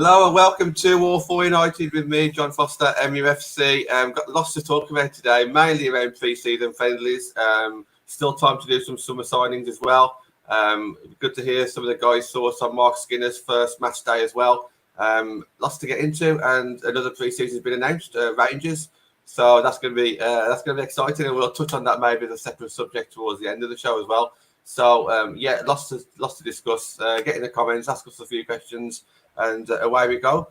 Hello and welcome to All For United with me, John Foster, MUFC. Got lots to talk about today, mainly around pre-season friendlies. Still time to do some summer signings as well. Good to hear some of the guys' thoughts on Mark Skinner's first match day as well. Lots to get into, and another pre-season has been announced, Rangers. So that's going to be exciting, and we'll touch on that maybe as a separate subject towards the end of the show as well. So lots to discuss. Get in the comments, ask us a few questions. And away we go.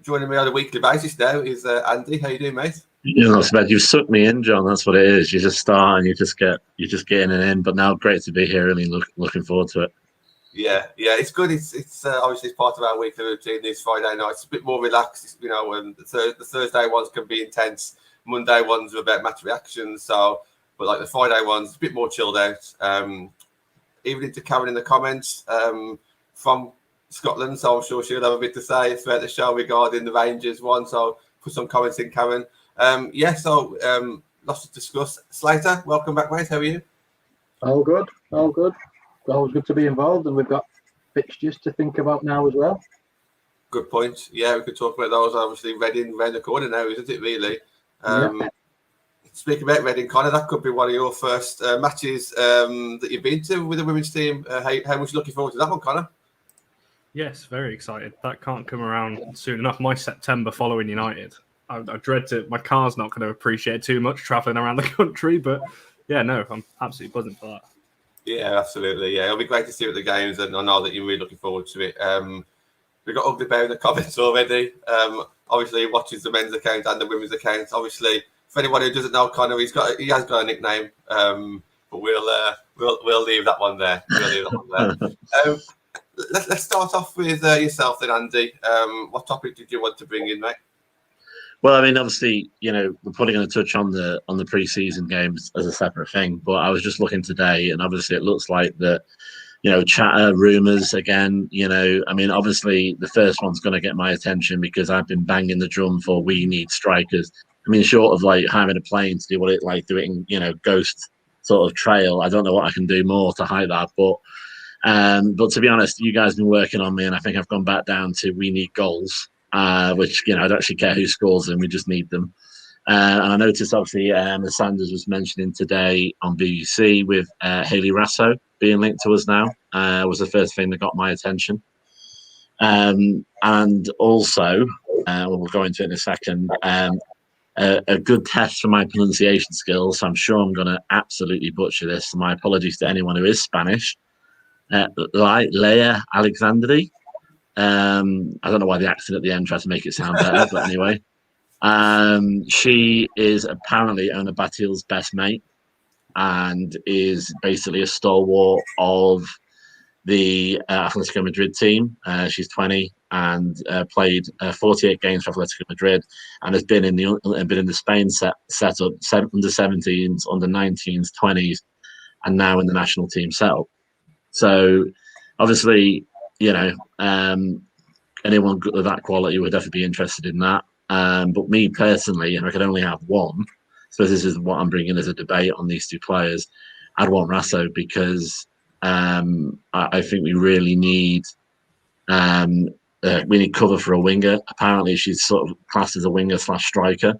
Joining me on a weekly basis now is Andy. How you doing, mate? That's bad. You've sucked me in, John. That's what it is. You just start and you just get in and in. But now, great to be here. Really looking forward to it. Yeah, it's good. It's obviously it's part of our weekly routine. These Friday nights, a bit more relaxed. You know, and the Thursday ones can be intense. Monday ones are about match reactions. So, but like the Friday ones, a bit more chilled out. Even into Karen in the comments from Scotland, so I'm sure she'll have a bit to say throughout the show regarding the Rangers one. So put some comments in, Karen. Lots to discuss. Slater, welcome back, mate. How are you? All good. Always good to be involved, and we've got fixtures to think about now as well. Good point. Yeah, we could talk about those. Obviously, Reading round the corner now, isn't it? Really. Speaking about Reading, Conner, that could be one of your first matches that you've been to with the women's team. How much looking forward to that one, Conner? Yes, very excited. That can't come around soon enough. My September following United. I dread to. My car's not going to appreciate too much travelling around the country, but yeah, no, I'm absolutely buzzing for that. Yeah, absolutely. Yeah, it'll be great to see you at the games, and I know that you're really looking forward to it. We've got Ugly Bear in the comments already. Obviously, he watches the men's account and the women's account. Obviously, for anyone who doesn't know Conner, he has got a nickname, but we'll leave that one there. Let's start off with yourself then, Andy. What topic did you want to bring in, mate? Well, I mean, obviously, we're probably going to touch on the pre-season games as a separate thing. But I was just looking today, and obviously, it looks like that. Chatter, rumours again. I mean, obviously, the first one's going to get my attention because I've been banging the drum for we need strikers. I mean, short of like having a plane to do what it like, do it in ghost sort of trail. I don't know what I can do more to hide that, but to be honest, you guys have been working on me, and I think I've gone back down to we need goals, which, I don't actually care who scores them. We just need them. And I noticed, obviously, as Sanders was mentioning today on BBC with Hayley Raso being linked to us now, was the first thing that got my attention. And also, we'll go into it in a second, a good test for my pronunciation skills. So I'm sure I'm going to absolutely butcher this. So my apologies to anyone who is Spanish. Leia Alexandri. I don't know why the accent at the end tries to make it sound better, but anyway. She is apparently Ona Batil's best mate and is basically a stalwart of the Atletico Madrid team. She's 20 and played 48 games for Atletico Madrid and has been in the Spain setup, under 17s, under 19s, 20s, and now in the national team setup. So, obviously, anyone of that quality would definitely be interested in that. But me personally, and I could only have one, so this is what I'm bringing as a debate on these two players, I'd want Raso because I think we really need cover for a winger. Apparently, she's sort of classed as a winger / striker.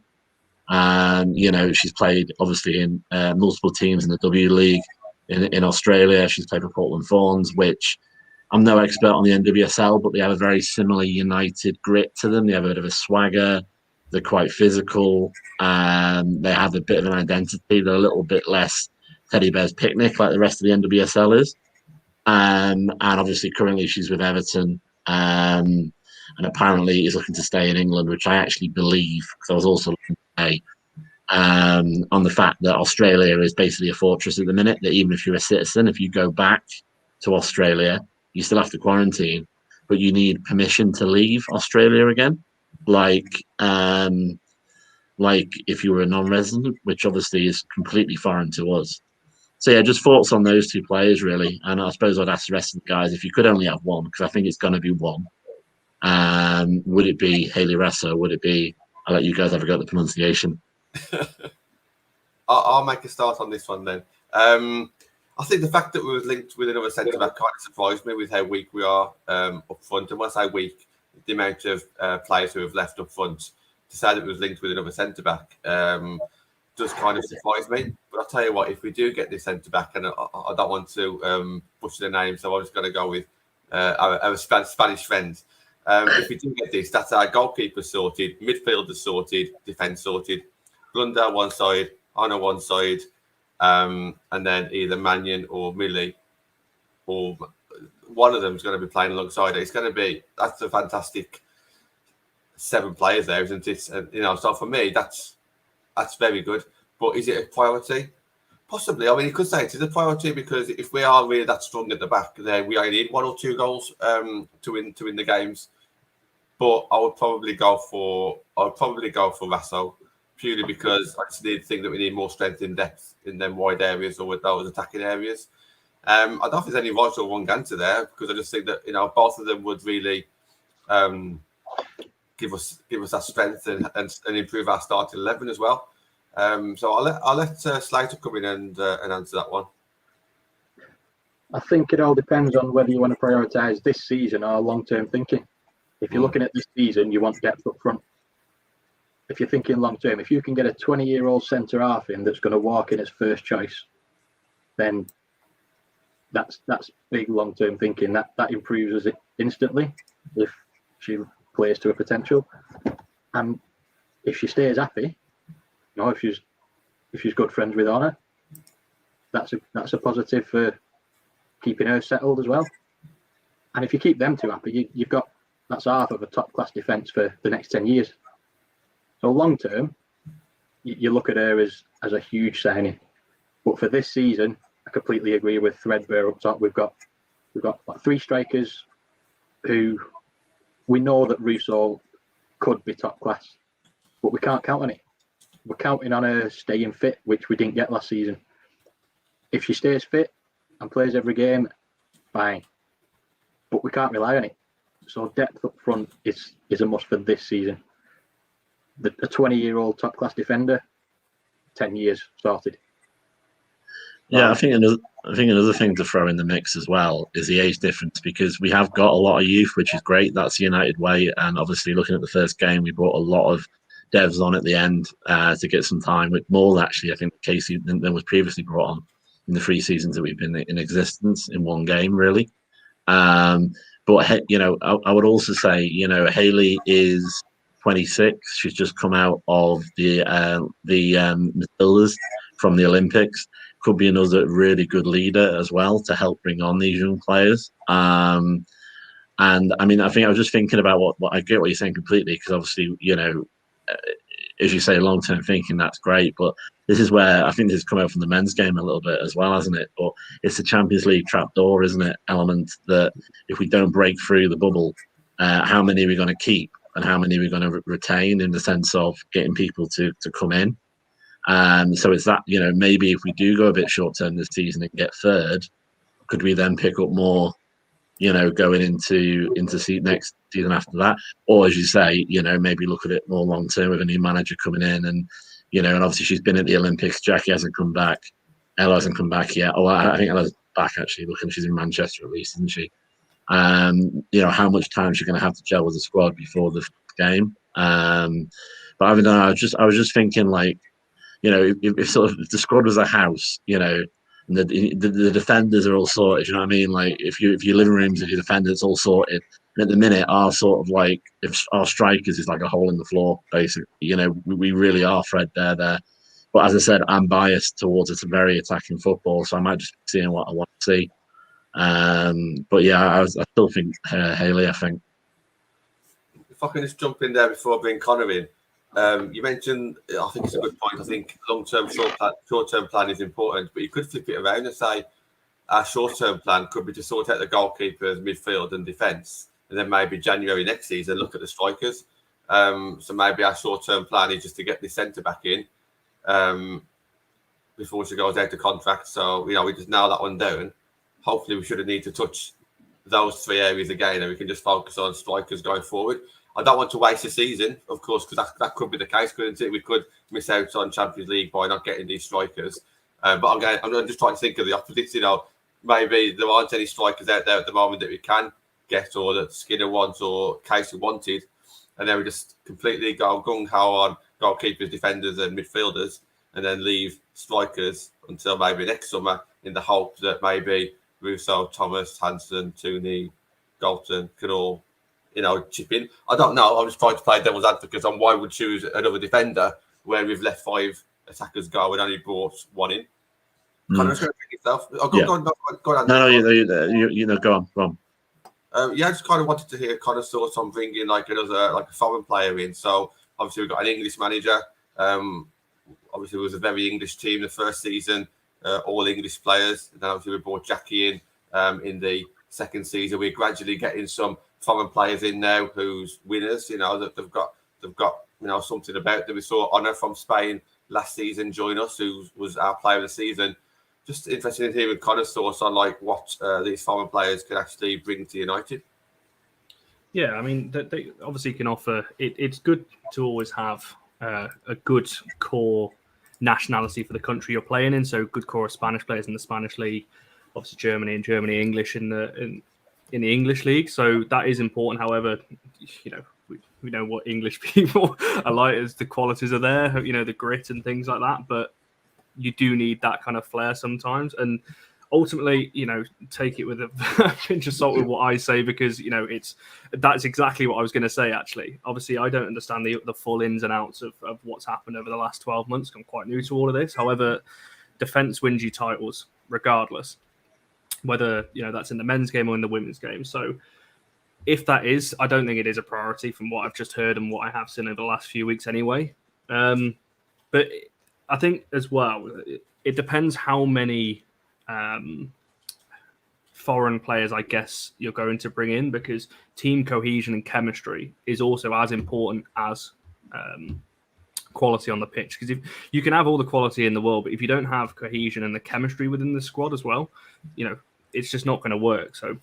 She's played obviously in multiple teams in the W League in Australia. She's played for Portland Thorns, which I'm no expert on the NWSL, but they have a very similar United grit to them. They have a bit of a swagger. They're quite physical. They have a bit of an identity. They're a little bit less Teddy Bear's Picnic like the rest of the NWSL is. And obviously currently she's with Everton and apparently is looking to stay in England, which I actually believe, because I was also looking today on the fact that Australia is basically a fortress at the minute, that even if you're a citizen, if you go back to Australia, you still have to quarantine, but you need permission to leave Australia again. Like if you were a non-resident, which obviously is completely foreign to us. So yeah, just thoughts on those two players really. And I suppose I'd ask the rest of the guys, if you could only have one, because I think it's going to be one, would it be Hayley Raso? Would it be, I'll let you guys have a go at the pronunciation. I'll make a start on this one then. I think the fact that we were linked with another centre back kind of surprised me with how weak we are up front. And when I say weak, the amount of players who have left up front. To say that it was linked with another centre back does kind of surprise me. But I'll tell you what, if we do get this centre back, and I don't want to butcher the name, so I'm just going to go with our Spanish friends. If we do get this, that's our goalkeeper sorted, midfielder sorted, defence sorted, Blundell one side, Honor one side, and then either Mannion or Millie, or one of them is going to be playing alongside it. That's a fantastic 7 players there, isn't it? And, so for me, that's very good. But is it a priority? Possibly. I mean, you could say it is a priority because if we are really that strong at the back, then we only need 1 or 2 goals to win the games. But I would probably go for Rasso, purely because I just think that we need more strength in depth in them wide areas or with those attacking areas. I don't know if there's any right or wrong answer there, because I just think that both of them would really give us that strength and improve our starting 11 as well. So I'll let Slater come in and answer that one. I think it all depends on whether you want to prioritise this season or long-term thinking. If you're looking at this season, you want depth up front. If you're thinking long-term, if you can get a 20-year-old centre-half in that's going to walk in as first choice, then that's big long-term thinking. That improves us instantly if she plays to her potential. And if she stays happy, if she's good friends with Honor, that's a positive for keeping her settled as well. And if you keep them two happy, you've got that's half of a top-class defence for the next 10 years. So long-term, you look at her as a huge signing. But for this season, I completely agree with Threadbare up top. We've got like 3 strikers who we know that Russo could be top-class, but we can't count on it. We're counting on her staying fit, which we didn't get last season. If she stays fit and plays every game, fine. But we can't rely on it. So depth up front is a must for this season. A 20-year-old top-class defender, 10 years sorted. Yeah, I think another thing to throw in the mix as well is the age difference, because we have got a lot of youth, which is great. That's the United way. And obviously, looking at the first game, we brought a lot of devs on at the end to get some time, with more actually, I think, Casey than was previously brought on in the 3 seasons that we've been in existence in one game, really. But I would also say, Hayley is 26. She's just come out of the midfielders from the Olympics. Could be another really good leader as well to help bring on these young players. And I mean, I think I was just thinking about what I get what you're saying completely, because obviously, as you say, long-term thinking, that's great. But this is where I think this has come out from the men's game a little bit as well, hasn't it? But it's the Champions League trapdoor, isn't it? Element that if we don't break through the bubble, how many are we going to keep and how many are we going to retain, in the sense of getting people to come in? So it's that, maybe if we do go a bit short-term this season and get third, could we then pick up more, going into next season after that? Or, as you say, maybe look at it more long-term with a new manager coming in and, and obviously she's been at the Olympics. Jackie hasn't come back. Ella hasn't come back yet. Oh, I think Ella's back, actually, looking. She's in Manchester at least, isn't she? How much time she's going to have to gel with the squad before the game. But I don't know. I was just thinking, like, if the squad was a house, and the defenders are all sorted, you know what I mean? Like, if your living rooms, if your defenders all sorted, and at the minute our sort of like, if our strikers is like a hole in the floor, basically, we really are threadbare there. But as I said, I'm biased towards it's a very attacking football, so I might just be seeing what I want to see. But yeah, I still think Hayley. I think. If I can just jump in there before I bring Conor in. You mentioned, I think it's a good point. I think long-term, short-term plan is important, but you could flip it around and say our short-term plan could be to sort out the goalkeepers, midfield, and defence, and then maybe January next season look at the strikers. So maybe our short-term plan is just to get the centre back in before she goes out to contract. So we just nail that one down. Hopefully, we shouldn't need to touch those 3 areas again, and we can just focus on strikers going forward. I don't want to waste a season, of course, because that could be the case, couldn't it? We could miss out on Champions League by not getting these strikers. But I'm just trying to think of the opposite. Maybe there aren't any strikers out there at the moment that we can get, or that Skinner wants, or Casey wanted, and then we just completely go gung-ho on goalkeepers, defenders and midfielders, and then leave strikers until maybe next summer in the hope that maybe Russo, Thomas, Hansen, Tooney, Galton can all, chip in. I don't know. I'm just trying to play devil's advocate on why we'd choose another defender where we've let 5 attackers go and only brought 1 in. Connor's going to pick yourself. Oh, go on. No, go on. I just kind of wanted to hear Connor's thoughts on bringing like a foreign player in. So obviously we've got an English manager. Obviously it was a very English team the first season, all English players. And then obviously we brought Jackie in the second season. We're gradually getting some foreign players in now who's winners. That they've got something about them. We saw Honor from Spain last season join us, who was our player of the season. Just interested in hearing Connor's thoughts on like what these foreign players can actually bring to United. Yeah, I mean, they obviously can offer. It's good to always have a good core nationality for the country you're playing in. So good core of Spanish players in the Spanish league, obviously Germany, English in the English league. So that is important. However, we know what English people are like, as the qualities are there, the grit and things like that. But you do need that kind of flair sometimes. And ultimately, take it with a pinch of salt with what I say, because, that's exactly what I was going to say, actually. Obviously, I don't understand the full ins and outs of what's happened over the last 12 months. I'm quite new to all of this. However, defence wins you titles regardless, whether, that's in the men's game or in the women's game. So if that is, I don't think it is a priority from what I've just heard and what I have seen over the last few weeks anyway. But I think as well, it depends how many foreign players, I guess, you're going to bring in, because team cohesion and chemistry is also as important as quality on the pitch. Because if you can have all the quality in the world, but if you don't have cohesion and the chemistry within the squad as well, it's just not going to work. So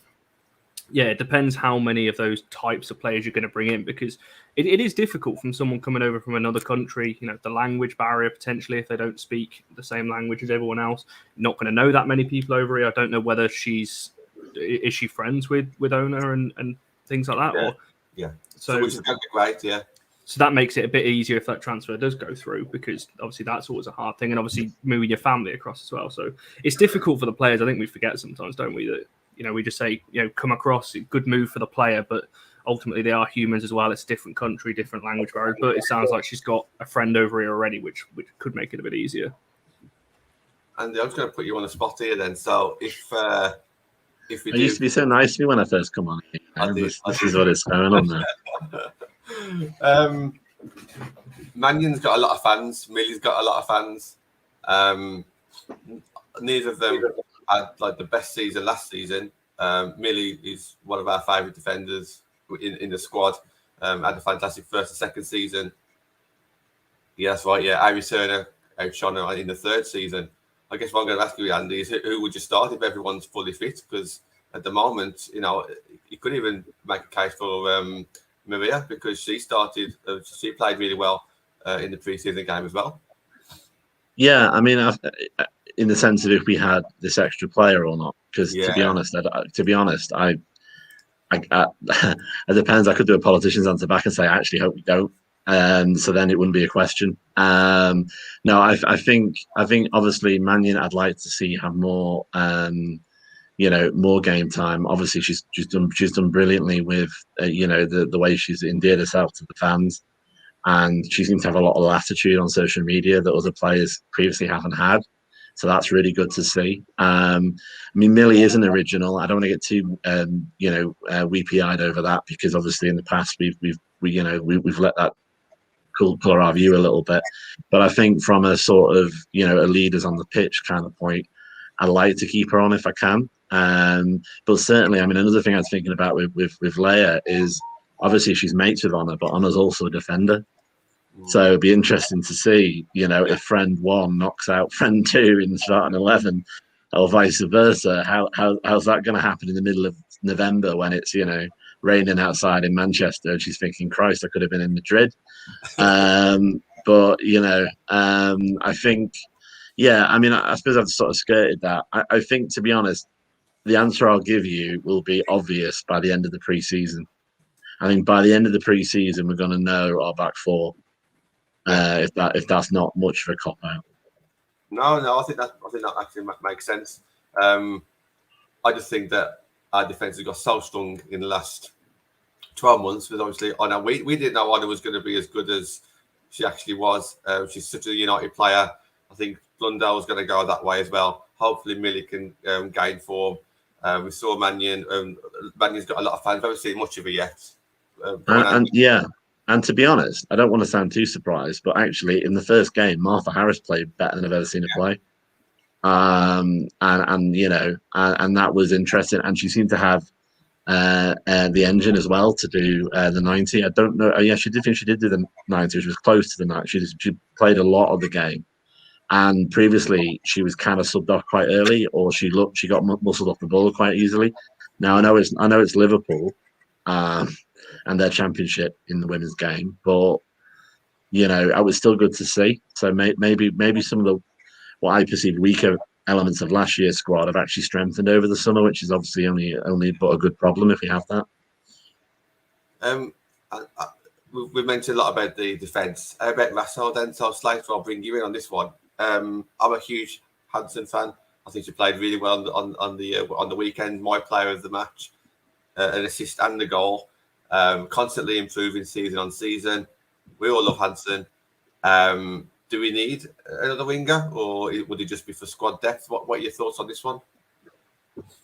yeah, it depends how many of those types of players you're going to bring in, because it is difficult from someone coming over from another country, the language barrier potentially, if they don't speak the same language as everyone else. Not going to know that many people over here. I don't know whether is she friends with owner and things like that. Yeah. So which is going to be great, yeah. So that makes it a bit easier if that transfer does go through, because obviously that's always a hard thing, and obviously moving your family across as well. So it's difficult for the players. I think we forget sometimes, don't we, that we just say, come across, good move for the player, but ultimately they are humans as well. It's a different country, different language barrier. But it sounds like she's got a friend over here already, which could make it a bit easier. And I was going to put you on the spot here then. So if we used to be so nice to me when I first come on. This is what is going on there. Mannion's got a lot of fans. Millie's got a lot of fans. Neither of them had like the best season last season. Millie is one of our favourite defenders in the squad. Had a fantastic first and second season. Yeah, that's right. Yeah, Ivy Turner outshone her in the third season. I guess what I'm going to ask you, Andy, is who would you start if everyone's fully fit? Because at the moment, you couldn't even make a case for Maria, because she played really well in the pre-season game as well. Yeah, I mean, in the sense of if we had this extra player or not, because to be honest, it depends. I could do a politician's answer back and say, I actually hope we don't. So then it wouldn't be a question. No, I think obviously Mannion, I'd like to see have more, more game time. Obviously, she's done brilliantly with, the way she's endeared herself to the fans, and she seems to have a lot of latitude on social media that other players previously haven't had. So that's really good to see. I mean, Millie is an original. I don't want to get too, weepy-eyed over that, because obviously in the past we've let that colour our view a little bit. But I think from a sort of, a leaders on the pitch kind of point, I'd like to keep her on if I can. But certainly, I mean, another thing I was thinking about with Leia is obviously she's mates with Honor, but Honor's also a defender. So it'd be interesting to see, if friend 1 knocks out friend 2 in the starting 11, or vice versa. How's that going to happen in the middle of November when it's, raining outside in Manchester, and she's thinking, Christ, I could have been in Madrid. But I think, I suppose I've sort of skirted that. I think, to be honest, the answer I'll give you will be obvious by the end of the pre-season. I think by the end of the pre-season, we're going to know our back four. If that's not much of a cop out. No, I think that actually makes sense. I just think that our defence has got so strong in the last 12 months. Because obviously, I know we didn't know Anna was going to be as good as she actually was. She's such a United player. I think Blundell's going to go that way as well. Hopefully, Millie can gain form. We saw Mannion. Mannion's got a lot of fans. I haven't seen much of her yet. And to be honest, I don't want to sound too surprised, but actually, in the first game, Martha Harris played better than I've ever seen her play. And that was interesting. And she seemed to have the engine as well to do the 90. I don't know. Oh, yeah, she did do the 90, which was close to the 90. She played a lot of the game. And previously, she was kind of subbed off quite early, or she got muscled off the ball quite easily. Now I know it's Liverpool. And their championship in the women's game, but it was still good to see. So maybe some of the what I perceived weaker elements of last year's squad have actually strengthened over the summer, which is obviously only but a good problem if we have that. We mentioned a lot about the defence. How about Rassel then? So Slater, I'll bring you in on this one. I'm a huge Hansen fan. I think she played really well on the weekend. My player of the match, an assist and the goal. Constantly improving season on season. We all love Hansen. Do we need another winger, or would it just be for squad depth? What are your thoughts on this one?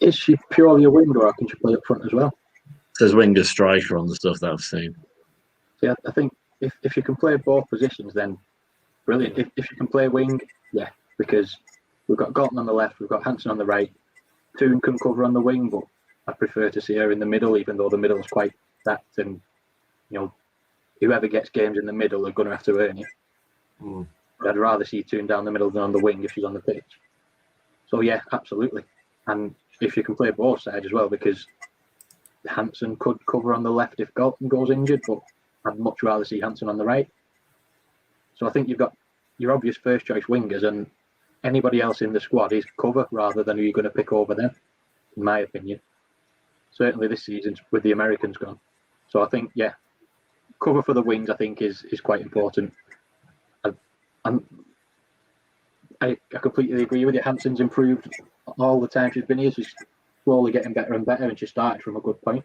Is she purely a winger, or can she play up front as well? There's winger striker on the stuff that I've seen. Yeah, I think if you can play both positions, then brilliant. If you can play wing, yeah, because we've got Galton on the left, we've got Hansen on the right. Toon can cover on the wing, but I prefer to see her in the middle, even though the middle is quite stacked, and whoever gets games in the middle are going to have to earn it. But I'd rather see Toon down the middle than on the wing if she's on the pitch. So yeah, absolutely. And if you can play both sides as well, because Hansen could cover on the left if Galton goes injured, but I'd much rather see Hansen on the right. So I think you've got your obvious first choice wingers, and anybody else in the squad is cover rather than who you're going to pick over them, in my opinion. Certainly this season with the Americans gone. So I think, yeah, cover for the wings, I think, is quite important. I completely agree with you. Hansen's improved all the time she's been here. She's slowly getting better and better, and she started from a good point.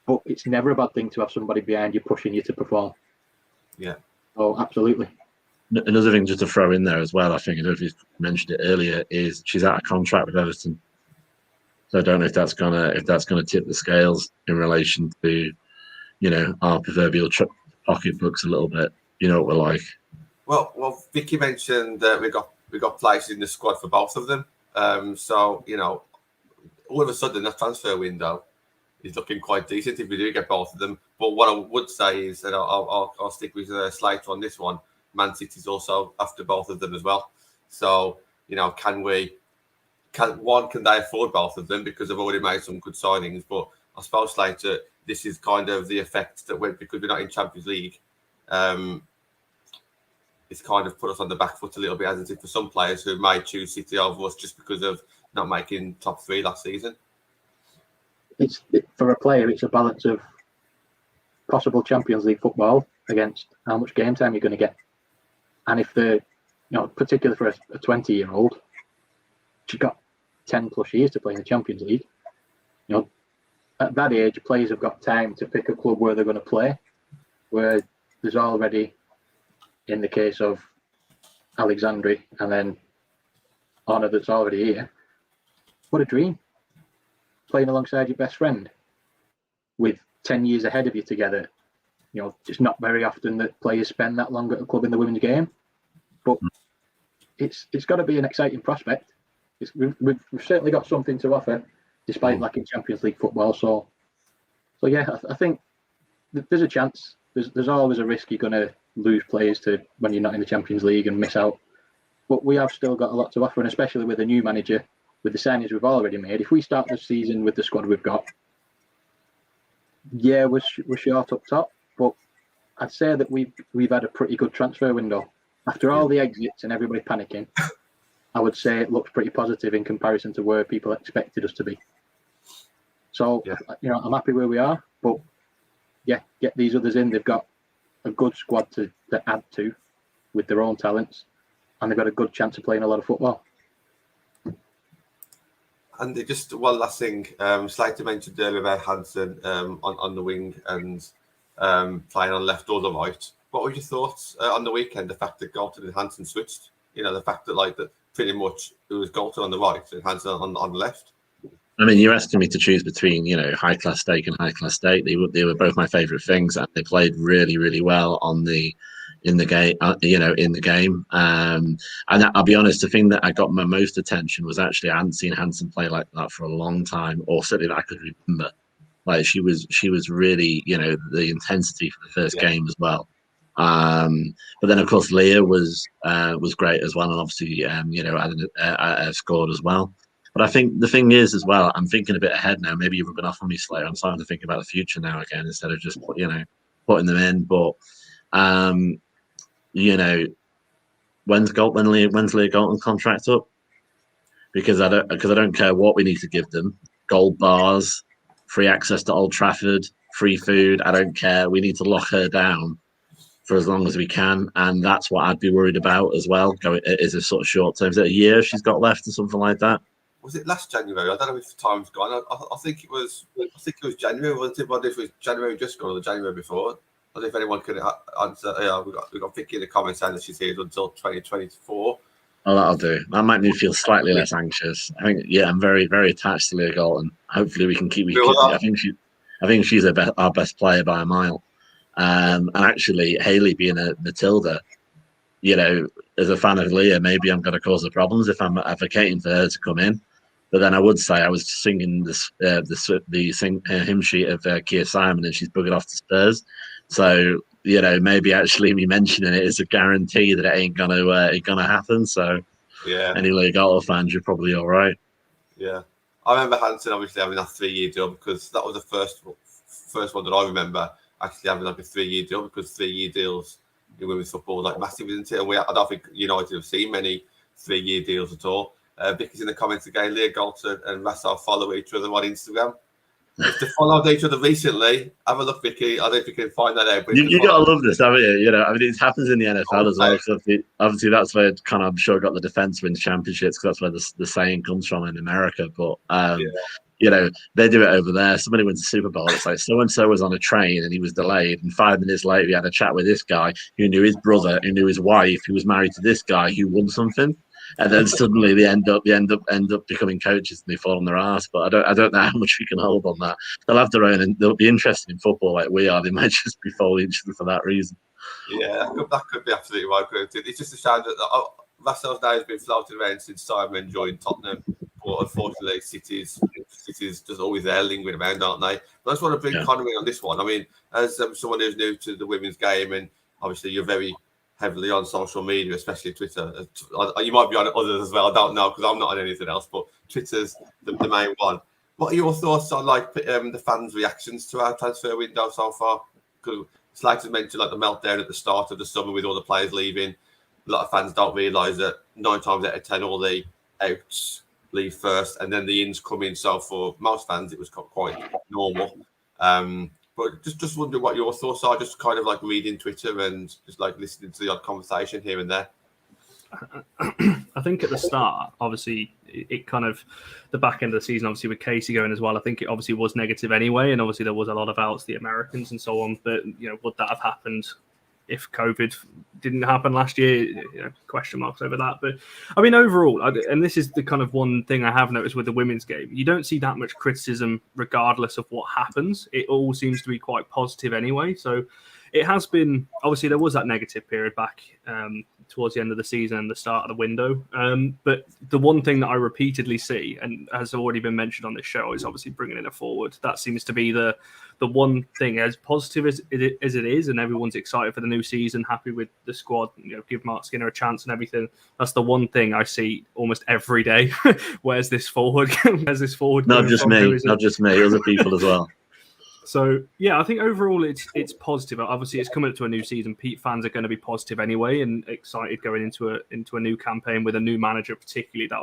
But it's never a bad thing to have somebody behind you pushing you to perform. Yeah. Oh, absolutely. Another thing just to throw in there as well, I think, I don't know if you mentioned it earlier, is she's out of contract with Everton. So I don't know if that's gonna tip the scales in relation to, our proverbial pocketbooks a little bit. You know what we're like. Well, Vicky mentioned that we got places in the squad for both of them. So all of a sudden that transfer window is looking quite decent if we do get both of them. But what I would say is that I'll stick with Slater on this one. Man City's also after both of them as well. So can they afford both of them because they've already made some good signings? But I suppose Slater, this is kind of the effect that because we're not in Champions League. It's kind of put us on the back foot a little bit, hasn't it, for some players who might choose City over us just because of not making top 3 last season. For a player, it's a balance of possible Champions League football against how much game time you're going to get. And if particularly for a 20-year-old, she's got 10 plus years to play in the Champions League. At that age, players have got time to pick a club where they're going to play, where there's already, in the case of Alexandri and then Honor that's already here, what a dream. Playing alongside your best friend with 10 years ahead of you together. It's not very often that players spend that long at a club in the women's game, but it's got to be an exciting prospect. We've certainly got something to offer, despite lacking Champions League football. So yeah, I think there's a chance. There's always a risk you're going to lose players to when you're not in the Champions League and miss out. But we have still got a lot to offer, and especially with a new manager, with the signings we've already made. If we start the season with the squad we've got, yeah, we're short up top, but I'd say that we've had a pretty good transfer window. After all the exits and everybody panicking, I would say it looks pretty positive in comparison to where people expected us to be. So, I'm happy where we are, but get these others in. They've got a good squad to add to with their own talents, and they've got a good chance of playing a lot of football. And just one last thing, Slater mentioned earlier about Hansen on the wing and playing on left or the right. What were your thoughts on the weekend? The fact that Galton and Hansen switched, the fact that pretty much it was Galton on the right and Hansen on the left. I mean, you're asking me to choose between, high class steak and high class steak. They were both my favourite things, and they played really, really well in the game. In the game. And I'll be honest, the thing that I got my most attention was actually I hadn't seen Hansen play like that for a long time, or certainly that I could remember. Like she was really, the intensity for the first game as well. But then of course Leah was great as well, and obviously scored as well. But I think the thing is as well, I'm thinking a bit ahead now. Maybe you've rubbing off on me, Slater. I'm starting to think about the future now again instead of just putting them in. But when's Leah Galton contract up? Because I don't care what we need to give them. Gold bars, free access to Old Trafford, free food. I don't care. We need to lock her down for as long as we can, and that's what I'd be worried about as well. Is a sort of short term. Is it a year she's got left or something like that? Was it last January? I don't know if time's gone. I think it was. I think it was January. Wasn't it? Whether it was January just gone or the January before. I don't know if anyone could answer. Yeah, we got Vicky in the comments saying that she's here until 2024. Oh, that'll do. That might make me feel slightly less anxious. I think. Yeah, I'm very, very attached to Leah Galton. Hopefully, we can keep. I think she's our best player by a mile. And actually, Hayley being a Matilda, as a fan of Leah, maybe I'm going to cause the problems if I'm advocating for her to come in. But then I would say I was singing the hymn sheet of Keir Simon, and she's buggered off to Spurs. So maybe actually me mentioning it is a guarantee that it ain't gonna happen. So any Leah Galton fans, you're probably all right. Yeah, I remember Hansen obviously having that 3-year deal because that was the first one that I remember actually having like a 3-year deal, because 3-year deals in women's football like massive, isn't it? And I don't think United have seen many 3-year deals at all. Vicky's in the comments again. Leah Galton and Marcel follow each other on Instagram. If they followed each other recently, have a look, Vicky. I don't know if you can find that out. But you got to love this, haven't you? It happens in the NFL as well. So obviously, that's where I'm sure got the defense wins championships, because that's where the saying comes from in America. But they do it over there. Somebody wins the Super Bowl. It's like so-and-so was on a train and he was delayed, and 5 minutes later he had a chat with this guy who knew his brother, who knew his wife, who was married to this guy who won something. And then suddenly they end up becoming coaches and they fall on their ass. But I don't know how much we can hold on that. They'll have their own, and they'll be interested in football like we are. They might just be following each other for that reason. Yeah, that could be absolutely right. It's just a shame that Vassal's name has been floated around since Simon joined Tottenham. But unfortunately, City's just always there lingering around, aren't they? But I just want to bring Conner in on this one. I mean, as someone who's new to the women's game, and obviously you're very heavily on social media, especially Twitter. You might be on others as well. I don't know, because I'm not on anything else, but Twitter's the main one. What are your thoughts on the fans' reactions to our transfer window so far? Because Slater mentioned the meltdown at the start of the summer with all the players leaving. A lot of fans don't realise that 9 times out of 10 all the outs leave first, and then the ins come in. So for most fans, it was quite normal. But just wondering what your thoughts are, just kind of reading Twitter and just listening to the odd conversation here and there. I think at the start, obviously, it kind of the back end of the season, obviously with Casey going as well, I think it obviously was negative anyway, and obviously there was a lot of outs, the Americans and so on. But would that have happened if COVID didn't happen last year? Question marks over that. But I mean, overall, and this is the kind of one thing I have noticed with the women's game, you don't see that much criticism regardless of what happens. It all seems to be quite positive anyway. So it has been, obviously there was that negative period back towards the end of the season and the start of the window. But the one thing that I repeatedly see, and has already been mentioned on this show, is obviously bringing in a forward. That seems to be the one thing, as positive as it is, and everyone's excited for the new season, happy with the squad, give Mark Skinner a chance and everything. That's the one thing I see almost every day. Where's this forward? Where's this forward? Not just me, other people as well. So yeah, I think overall it's positive. Obviously, it's coming up to a new season. Pete fans are going to be positive anyway, and excited going into a new campaign with a new manager, particularly. That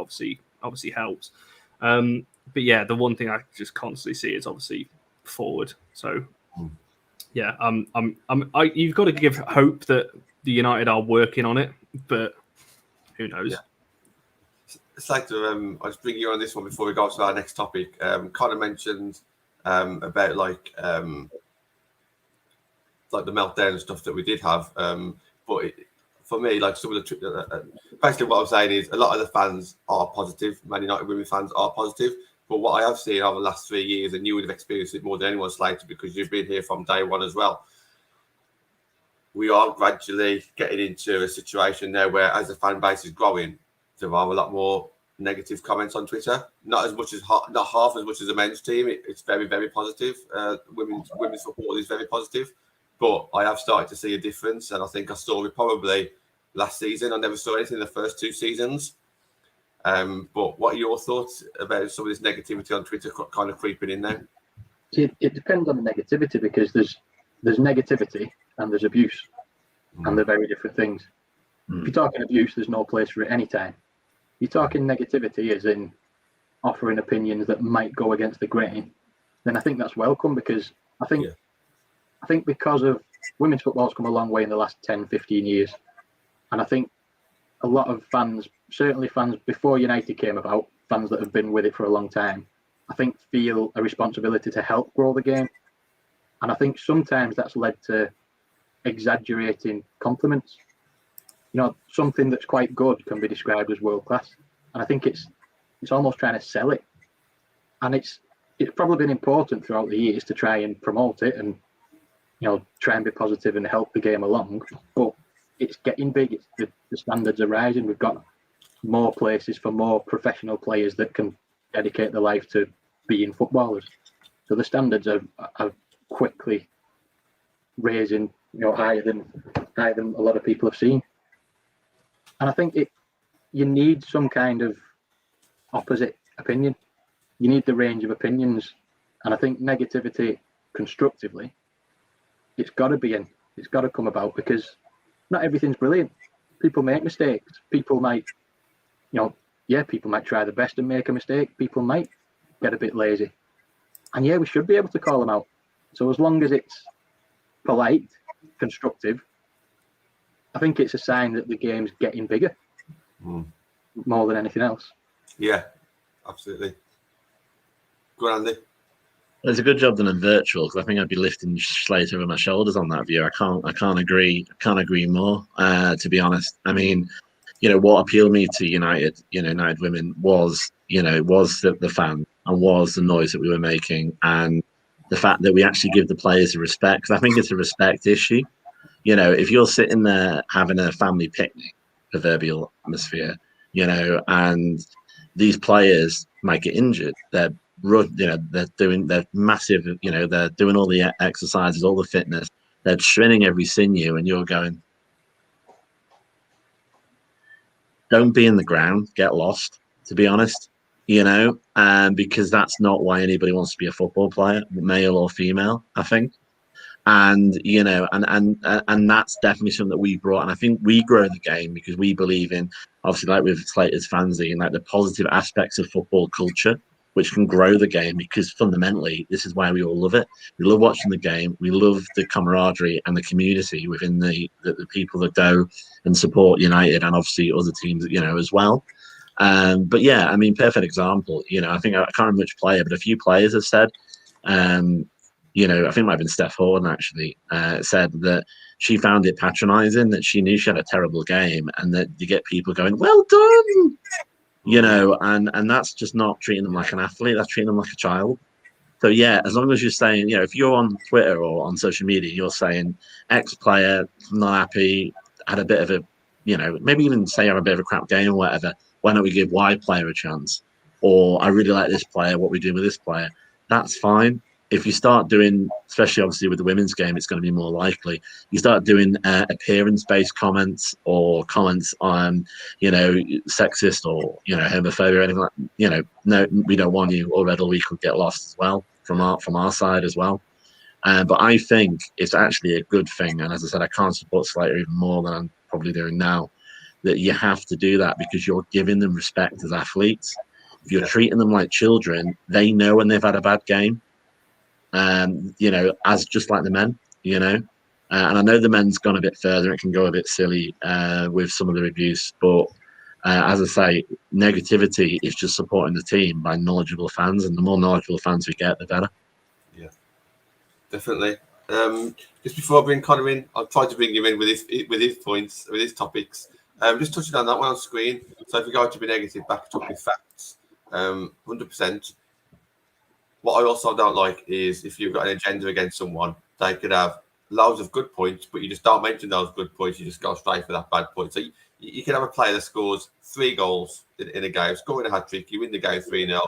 obviously helps. But yeah, the one thing I just constantly see is obviously forward. So yeah, you've got to give hope that the United are working on it, but who knows? Yeah. It's like I'll just bring you on this one before we go to our next topic. Connor mentioned about like the meltdown and stuff that we did have, but for me, like some of the basically what I'm saying is a lot of the fans are positive. Man United women fans are positive, but what I have seen over the last 3 years, and you would have experienced it more than anyone, Slater, because you've been here from day one as well. We are gradually getting into a situation now where, as the fan base is growing, there are a lot more negative comments on Twitter. Not half as much as the men's team. It's very, very positive. Women's football is very positive, but I have started to see a difference, and I think I saw it probably last season. I never saw anything in the first 2 seasons. But what are your thoughts about some of this negativity on Twitter kind of creeping in now? It depends on the negativity, because there's negativity and there's abuse, and they're very different things. If you're talking abuse, there's no place for it anytime. You're talking negativity as in offering opinions that might go against the grain, then I think that's welcome, because I think because of women's football's come a long way in the last 10, 15 years. And I think a lot of fans, certainly fans before United came about, fans that have been with it for a long time, I think feel a responsibility to help grow the game. And I think sometimes that's led to exaggerating compliments. You know, something that's quite good can be described as world class. And I think it's almost trying to sell it. And it's probably been important throughout the years to try and promote it and, you know, try and be positive and help the game along. But it's getting big. The standards are rising. We've got more places for more professional players that can dedicate their life to being footballers. So the standards are quickly raising, you know, higher than a lot of people have seen. And I think you need some kind of opposite opinion. You need the range of opinions. And I think negativity constructively, it's got to come about, because not everything's brilliant. People make mistakes. People might try their best and make a mistake. People might get a bit lazy. And we should be able to call them out. So as long as it's polite, constructive, I think it's a sign that the game's getting bigger more than anything else. Yeah, absolutely. Go on, Andy. It's a good job done in virtual, because I think I'd be lifting Slater over my shoulders on that view. I can't agree more. To be honest, I mean, you know, what appealed me to United women was the fan, and was the noise that we were making, and the fact that we actually give the players the respect. Because I think it's a respect issue. You know, if you're sitting there having a family picnic, proverbial atmosphere, you know, and these players might get injured, they're massive, you know, they're doing all the exercises, all the fitness, they're shredding every sinew, and you're going, don't be in the ground, get lost, to be honest, you know, because that's not why anybody wants to be a football player, male or female, I think. And, you know, and that's definitely something that we brought. And I think we grow the game because we believe in, obviously, like with Slater's fancy, and like the positive aspects of football culture, which can grow the game, because fundamentally, this is why we all love it. We love watching the game. We love the camaraderie and the community within the people that go and support United, and obviously other teams, you know, as well. But yeah, I mean, perfect example. You know, I think I can't remember which player, but a few players have said, you know, I think it might have been Steph Horn actually, said that she found it patronising, that she knew she had a terrible game, and that you get people going, well done, you know, and that's just not treating them like an athlete, that's treating them like a child. So yeah, as long as you're saying, you know, if you're on Twitter or on social media, you're saying X player, not happy, had a bit of a, you know, maybe even say I'm a bit of a crap game or whatever, why don't we give Y player a chance? Or I really like this player, what we do with this player, that's fine. If you start doing, especially obviously with the women's game, it's going to be more likely. You start doing appearance-based comments, or comments on, you know, sexist or, you know, homophobia or anything like, you know, no, we don't want you, or Red, we could get lost as well from our side as well. But I think it's actually a good thing. And as I said, I can't support Slater even more than I'm probably doing now, that you have to do that because you're giving them respect as athletes. If you're treating them like children, they know when they've had a bad game, as just like the men, and I know the men's gone a bit further. It can go a bit silly with some of the reviews, but as I say, negativity is just supporting the team by knowledgeable fans, and the more knowledgeable fans we get, the better. Yeah, definitely. Just before I bring Conor in, I'll try to bring him in with his points, with his topics. Just touching on that one on screen. So if we go to be negative, back up with facts. 100%. What I also don't like is if you've got an agenda against someone, they could have loads of good points, but you just don't mention those good points. You just go straight for that bad point. So you can have a player that scores 3 goals in a game, scoring a hat trick, you win the game 3-0,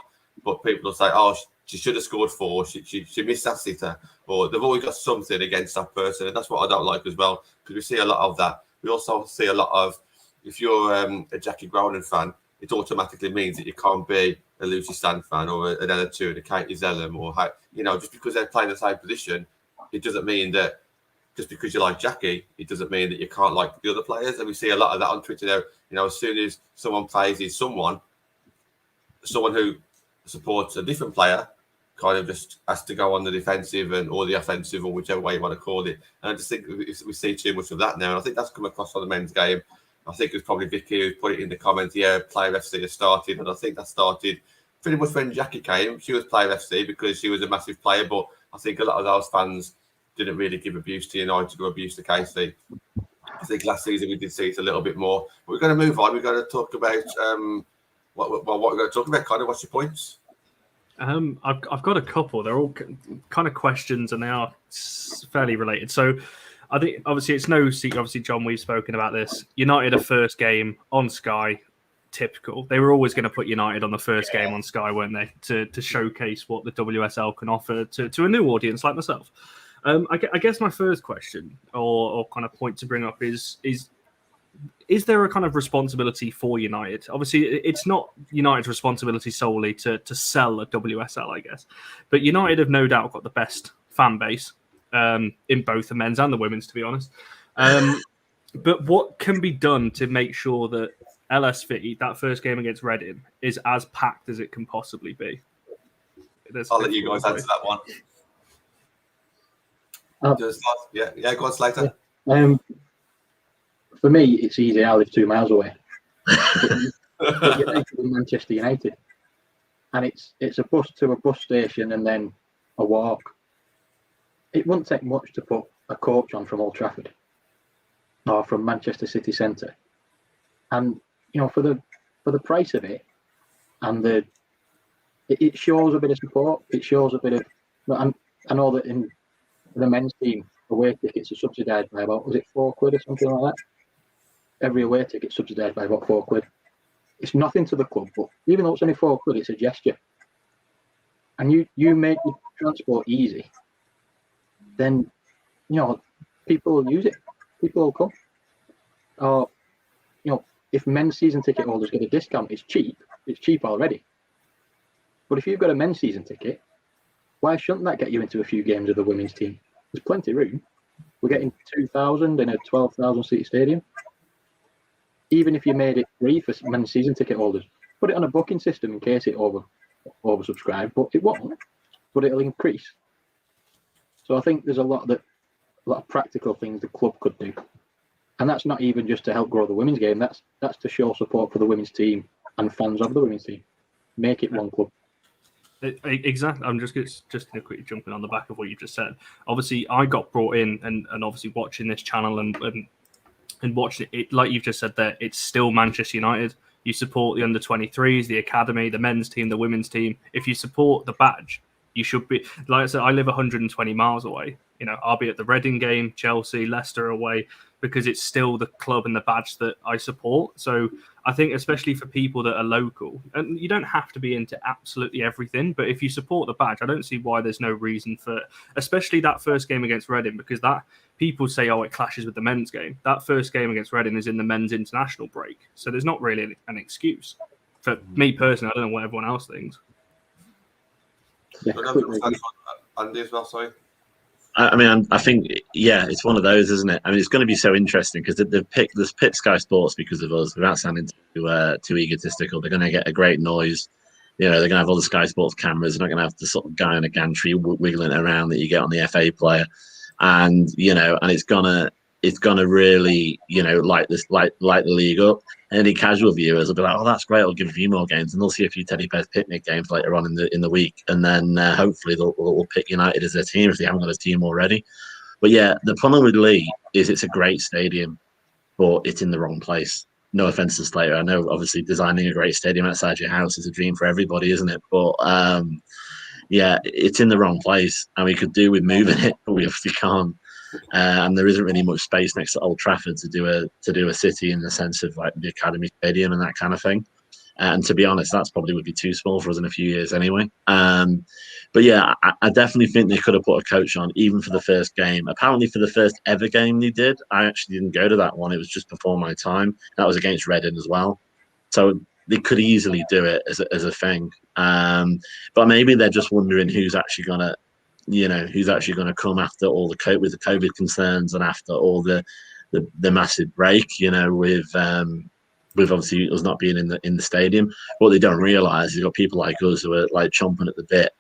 but people will say, "Oh, she should have scored 4. She missed that sitter," or they've always got something against that person, and that's what I don't like as well, because we see a lot of that. We also see a lot of, if you're a Jackie Groenen fan, it automatically means that you can't be a Lucy Sand fan or an Ella Toon, a Katie Zellum, or just because they're playing the same position, it doesn't mean that just because you like Jackie, it doesn't mean that you can't like the other players. And we see a lot of that on Twitter now. As soon as someone praises someone who supports a different player, kind of just has to go on the defensive or the offensive, or whichever way you want to call it. And I just think we see too much of that now. And I think that's come across on the men's game. I think it was probably Vicky who put it in the comments. Yeah, Player FC has started, and I think that started pretty much when Jackie came. She was Player FC because she was a massive player, but I think a lot of those fans didn't really give abuse to United or abuse to KC. I think last season we did see it a little bit more. But we're going to move on. We're going to talk about what we're going to talk about. Kind of, what's your points? I've got a couple. They're all kind of questions, and they are fairly related. So I think obviously it's no secret. Obviously, John, we've spoken about this. United, a first game on Sky. Typical. They were always going to put United on the first game on Sky, weren't they, to showcase what the WSL can offer to a new audience like myself. I guess my first question or kind of point to bring up is there a kind of responsibility for United? Obviously, it's not United's responsibility solely to sell a WSL, I guess, but United have no doubt got the best fan base in both the men's and the women's, to be honest. But what can be done to make sure that LSV, that first game against Reading, is as packed as it can possibly be? I'll let you guys answer that one. Yeah, go on, Slater. For me, it's easy. I live 2 miles away. But United in Manchester United, and it's a bus to a bus station and then a walk. It wouldn't take much to put a coach on from Old Trafford or from Manchester City Centre, and for the price of it, and it shows a bit of support. It shows a bit of. I know that in the men's team, away tickets are subsidised by about, was it £4 or something like that? Every away ticket subsidised by about £4. It's nothing to the club, but even though it's only £4, it's a gesture. And you make the transport easy, then people will use it. People will come. Or if men's season ticket holders get a discount, it's cheap. It's cheap already. But if you've got a men's season ticket, why shouldn't that get you into a few games of the women's team? There's plenty of room. We're getting 2,000 in a 12,000 seat stadium. Even if you made it free for men's season ticket holders, put it on a booking system in case it oversubscribed, but it won't. But it'll increase. So I think there's a lot of practical things the club could do, and that's not even just to help grow the women's game. That's to show support for the women's team and fans of the women's team. Make it one club. Exactly. I'm just going to quickly jump in on the back of what you just said. Obviously, I got brought in, and obviously watching this channel and watching it, like you've just said there, it's still Manchester United. You support the under-23s, the academy, the men's team, the women's team. If you support the badge, you should be. Like I said, I live 120 miles away. I'll be at the Reading game, Chelsea, Leicester away, because it's still the club and the badge that I support. So I think especially for people that are local, and you don't have to be into absolutely everything, but if you support the badge, I don't see why there's no reason for, especially that first game against Reading, because that people say, it clashes with the men's game. That first game against Reading is in the men's international break. So there's not really an excuse. For me personally, I don't know what everyone else thinks. Yeah, Andy as well, sorry. I think, yeah, it's one of those, isn't it? I mean, it's going to be so interesting because they've picked Sky Sports because of us, without sounding too egotistical. They're going to get a great noise. They're going to have all the Sky Sports cameras. They're not going to have the sort of guy in a gantry wiggling around that you get on the FA player, and and it's gonna really light the league up. Any casual viewers will be like, oh, that's great, I'll give a few more games, and they'll see a few Teddy Bears picnic games later on in the week, and then hopefully they'll pick United as their team if they haven't got a team already. But yeah, the problem with Lee is it's a great stadium, but it's in the wrong place. No offense to Slater, I know obviously designing a great stadium outside your house is a dream for everybody, isn't it? But yeah, it's in the wrong place, and we could do with moving it, but we obviously can't. And there isn't really much space next to Old Trafford to do a city in the sense of like the Academy Stadium and that kind of thing. And to be honest, that's probably would be too small for us in a few years anyway. But yeah, I definitely think they could have put a coach on even for the first game. Apparently, for the first ever game they did, I actually didn't go to that one. It was just before my time. That was against Reading as well. So they could easily do it as a thing. But maybe they're just wondering who's actually going to come after all the COVID concerns and after all the massive break, with obviously us not being in the stadium. What they don't realise is you've got people like us who are like chomping at the bit,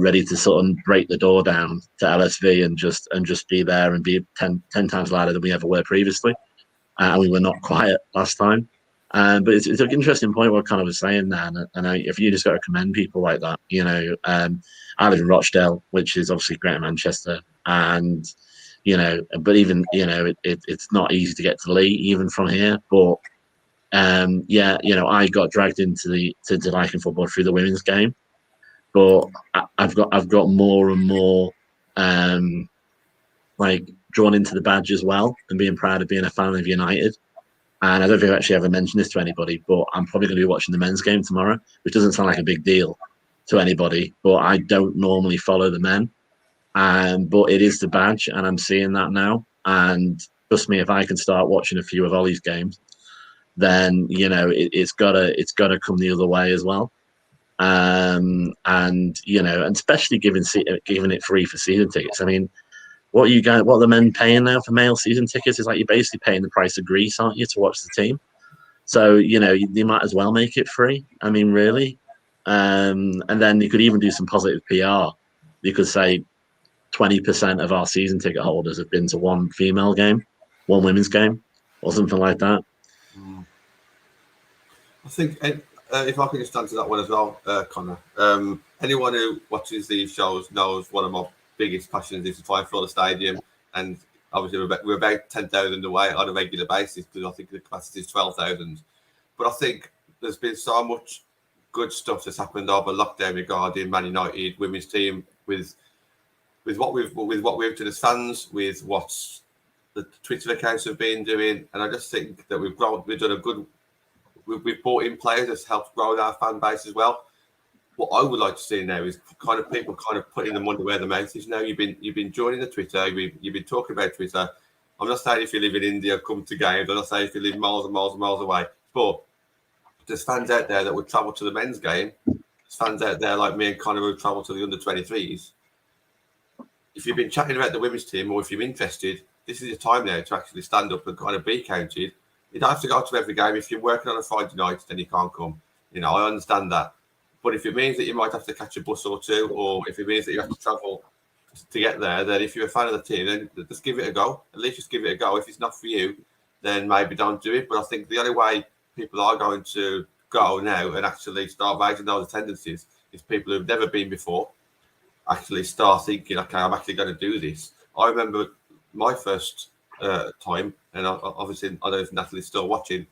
ready to sort of break the door down to LSV and just be there and be 10 times louder than we ever were previously. And we were not quiet last time. But it's an interesting point what Conor was saying there, and if you just got to commend people like that, I live in Rochdale, which is obviously Greater Manchester, and but even it's not easy to get to Lee even from here. But I got dragged into to liking football through the women's game, but I've got more and more like drawn into the badge as well, and being proud of being a fan of United. And I don't think I've actually ever mentioned this to anybody, but I'm probably going to be watching the men's game tomorrow, which doesn't sound like a big deal to anybody, but I don't normally follow the men. But it is the badge, and I'm seeing that now. And trust me, if I can start watching a few of Ollie's games, then it's gotta come the other way as well. And especially giving it free for season tickets. I mean, what are the men paying now for male season tickets? Is like you're basically paying the price of Greece, aren't you, to watch the team? So you might as well make it free. I mean, really. And then you could even do some positive PR. You could say 20% of our season ticket holders have been to one female game, one women's game, or something like that. I think if I could just answer that one as well, Connor. Anyone who watches these shows knows one of my biggest passions is to try and fill the stadium, and obviously we're about 10,000 away on a regular basis because I think the capacity is 12,000. But I think there's been so much good stuff that's happened over lockdown regarding Man United women's team with what we've done as fans, with what the Twitter accounts have been doing, and I just think that we've done a good. We've brought in players that's helped grow our fan base as well. What I would like to see now is kind of people kind of putting the money where the mouth is. Now you've been joining the Twitter, you've been talking about Twitter. I'm not saying if you live in India, come to games. I'm not saying if you live miles and miles and miles away. But there's fans out there that would travel to the men's game. There's fans out there like me and Connor who would travel to the under-23s. If you've been chatting about the women's team or if you're interested, this is the time now to actually stand up and kind of be counted. You don't have to go to every game. If you're working on a Friday night, then you can't come. I understand that. But if it means that you might have to catch a bus or two, or if it means that you have to travel to get there, then if you're a fan of the team, then just give it a go. At least just give it a go. If it's not for you, then maybe don't do it. But I think the only way people are going to go now and actually start raising those attendances is people who've never been before actually start thinking, okay, I'm actually going to do this. I remember my first time, and obviously I don't know if Natalie's still watching,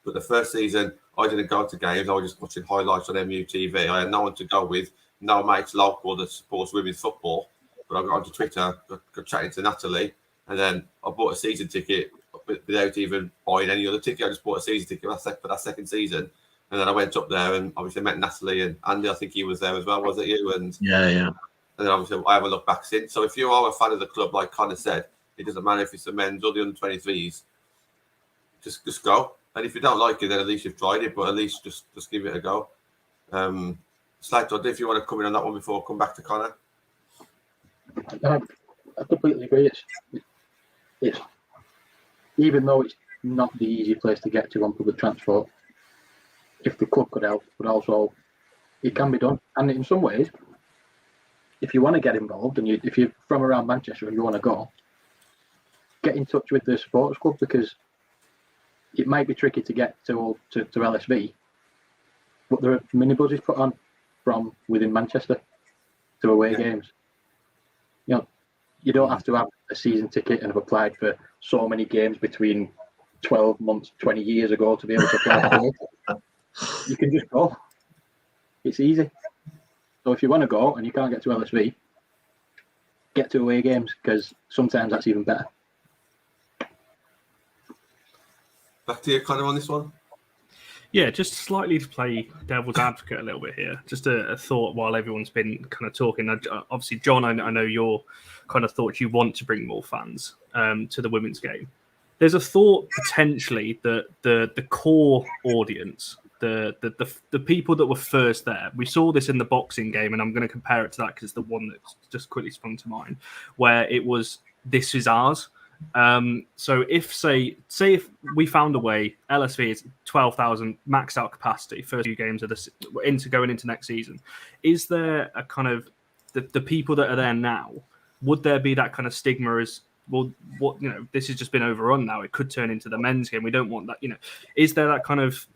but the first season I didn't go to games. I was just watching highlights on MUTV. I had no one to go with, no mates local that supports women's football. But I got onto Twitter, got chatting to Natalie, and then I bought a season ticket without even buying any other ticket. I just bought a season ticket for that second season. And then I went up there and obviously met Natalie and Andy. I think he was there as well, was it you? And yeah. And then obviously I haven't looked back since. So if you are a fan of the club, like Connor said, it doesn't matter if it's the men's or the under-23s. Just go. And if you don't like it, then at least you've tried it. But at least just give it a go. Slater, if you want to come in on that one before I come back to Connor. I completely agree. It's even though it's not the easy place to get to on public transport, if the club could help, but also it can be done. And in some ways, if you want to get involved and if you're from around Manchester and you want to go, get in touch with the supporters club, because it might be tricky to get to LSV, but there are minibuses put on from within Manchester to away games. You know, you don't have to have a season ticket and have applied for so many games between 12 months, 20 years ago to be able to apply for it. You can just go. It's easy. So if you want to go and you can't get to LSV, get to away games, because sometimes that's even better. Back to you, Connor, on this one. Yeah, just slightly to play devil's advocate a little bit here. Just a thought while everyone's been kind of talking. Obviously, John, I know your kind of thoughts. You want to bring more fans to the women's game. There's a thought potentially that the core audience, the people that were first there. We saw this in the boxing game, and I'm going to compare it to that because it's the one that's just quickly sprung to mind, where it was "This is ours." So if say if we found a way, LSV is 12,000 maxed out capacity, first few games of going into next season, is there a kind of the people that are there now? Would there be that kind of stigma as well? What this has just been overrun now. It could turn into the men's game. We don't want that. Is there that kind of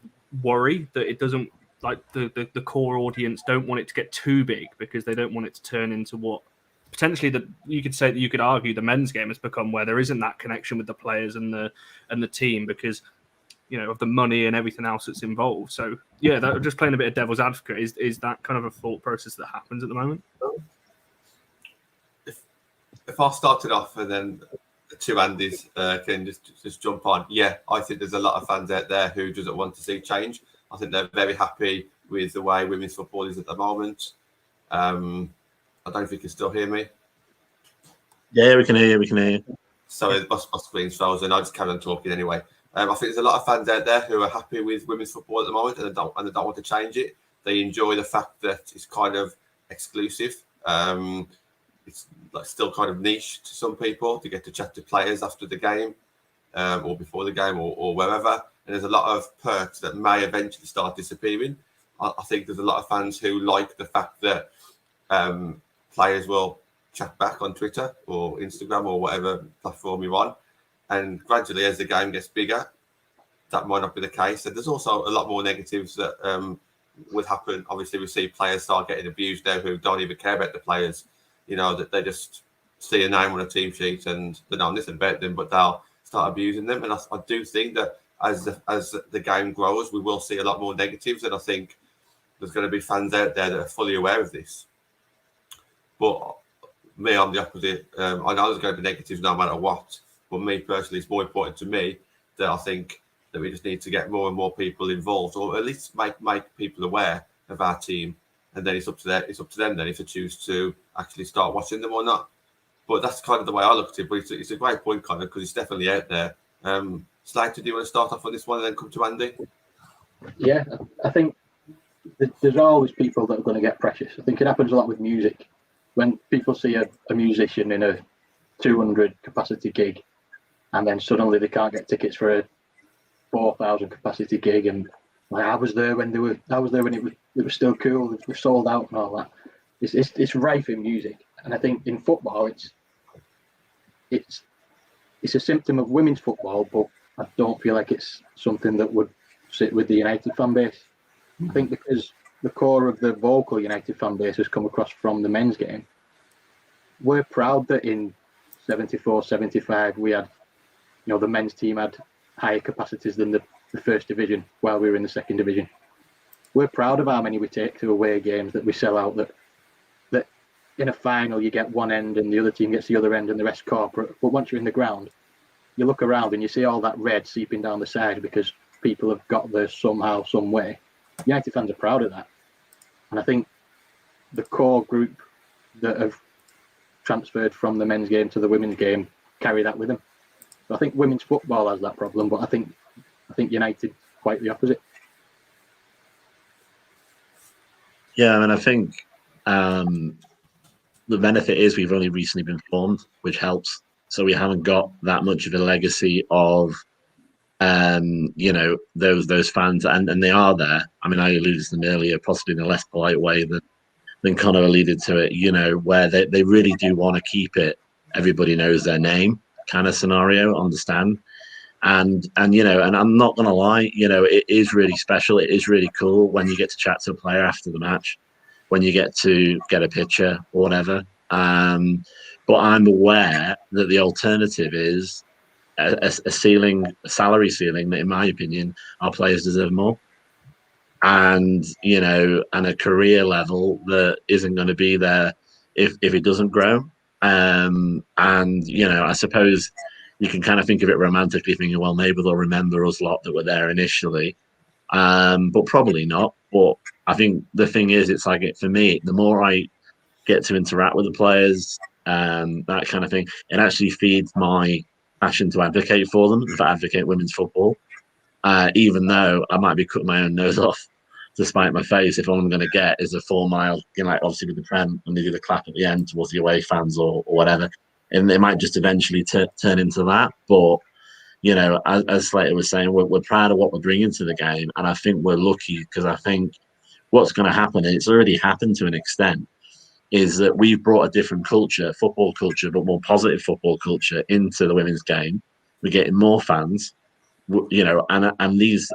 worry that it doesn't, like the core audience don't want it to get too big because they don't want it to turn into what? Potentially, that you could argue the men's game has become, where there isn't that connection with the players and the team because of the money and everything else that's involved. So yeah, just playing a bit of devil's advocate, is that kind of a thought process that happens at the moment? If I started off and then the two Andys can just jump on. Yeah, I think there's a lot of fans out there who doesn't want to see change. I think they're very happy with the way women's football is at the moment. I don't know if you can still hear me. Yeah, we can hear you. Sorry, my screen's frozen. I just carry on talking anyway. I think there's a lot of fans out there who are happy with women's football at the moment and they don't want to change it. They enjoy the fact that it's kind of exclusive. It's still kind of niche to some people to get to chat to players after the game or before the game or wherever. And there's a lot of perks that may eventually start disappearing. I think there's a lot of fans who like the fact that players will chat back on Twitter or Instagram or whatever platform you're on. And gradually, as the game gets bigger, that might not be the case. And there's also a lot more negatives that would happen. Obviously, we see players start getting abused now who don't even care about the players. That they just see a name on a team sheet and they don't listen about them, but they'll start abusing them. And I do think that as the game grows, we will see a lot more negatives. And I think there's going to be fans out there that are fully aware of this. But me, I'm the opposite. I know there's going to be negatives no matter what. But me personally, it's more important to me that I think that we just need to get more and more people involved, or at least make people aware of our team. And then it's up to them then if they choose to actually start watching them or not. But that's kind of the way I look at it. But it's a great point, Connor, because it's definitely out there. Slater, do you want to start off on this one and then come to Andy? Yeah, I think there's always people that are going to get precious. I think it happens a lot with music. When people see a musician in a 200 capacity gig and then suddenly they can't get tickets for a 4,000 capacity gig, and I was there when it was still cool, it was sold out and all that. It's rife in music. And I think in football it's a symptom of women's football, but I don't feel like it's something that would sit with the United fan base. I think because the core of the vocal United fan base has come across from the men's game. We're proud that in 74, 75, we had, the men's team had higher capacities than the first division while we were in the second division. We're proud of how many we take to away games that we sell out, that in a final you get one end and the other team gets the other end and the rest corporate. But once you're in the ground, you look around and you see all that red seeping down the side because people have got there somehow, some way. United fans are proud of that. And I think the core group that have transferred from the men's game to the women's game carry that with them. So I think women's football has that problem, but I think United quite the opposite. Yeah, I mean, I think the benefit is we've only recently been formed, which helps. So we haven't got that much of a legacy of, those fans, and they are there. I mean, I alluded to them earlier, possibly in a less polite way than Connor alluded to it, where they really do want to keep it. Everybody knows their name kind of scenario, understand? And I'm not going to lie, it is really special. It is really cool when you get to chat to a player after the match, when you get to get a picture or whatever. But I'm aware that the alternative is a salary ceiling that, in my opinion, our players deserve more. And a career level that isn't going to be there if it doesn't grow. I suppose you can kind of think of it romantically, thinking, well, maybe they'll remember us lot that were there initially, but probably not. But I think the thing is, it's like, for me, the more I get to interact with the players, that kind of thing, it actually feeds my passion to advocate for them, to advocate women's football, even though I might be cutting my own nose off to spite my face if all I'm going to get is a 4 mile, obviously with the Prem, when they do the clap at the end towards the away fans or whatever. And they might just eventually turn into that. But, as Slater was saying, we're proud of what we're bringing to the game. And I think we're lucky, because I think what's going to happen, and it's already happened to an extent, is that we've brought a different culture, football culture, but more positive football culture into the women's game. We're getting more fans, and these,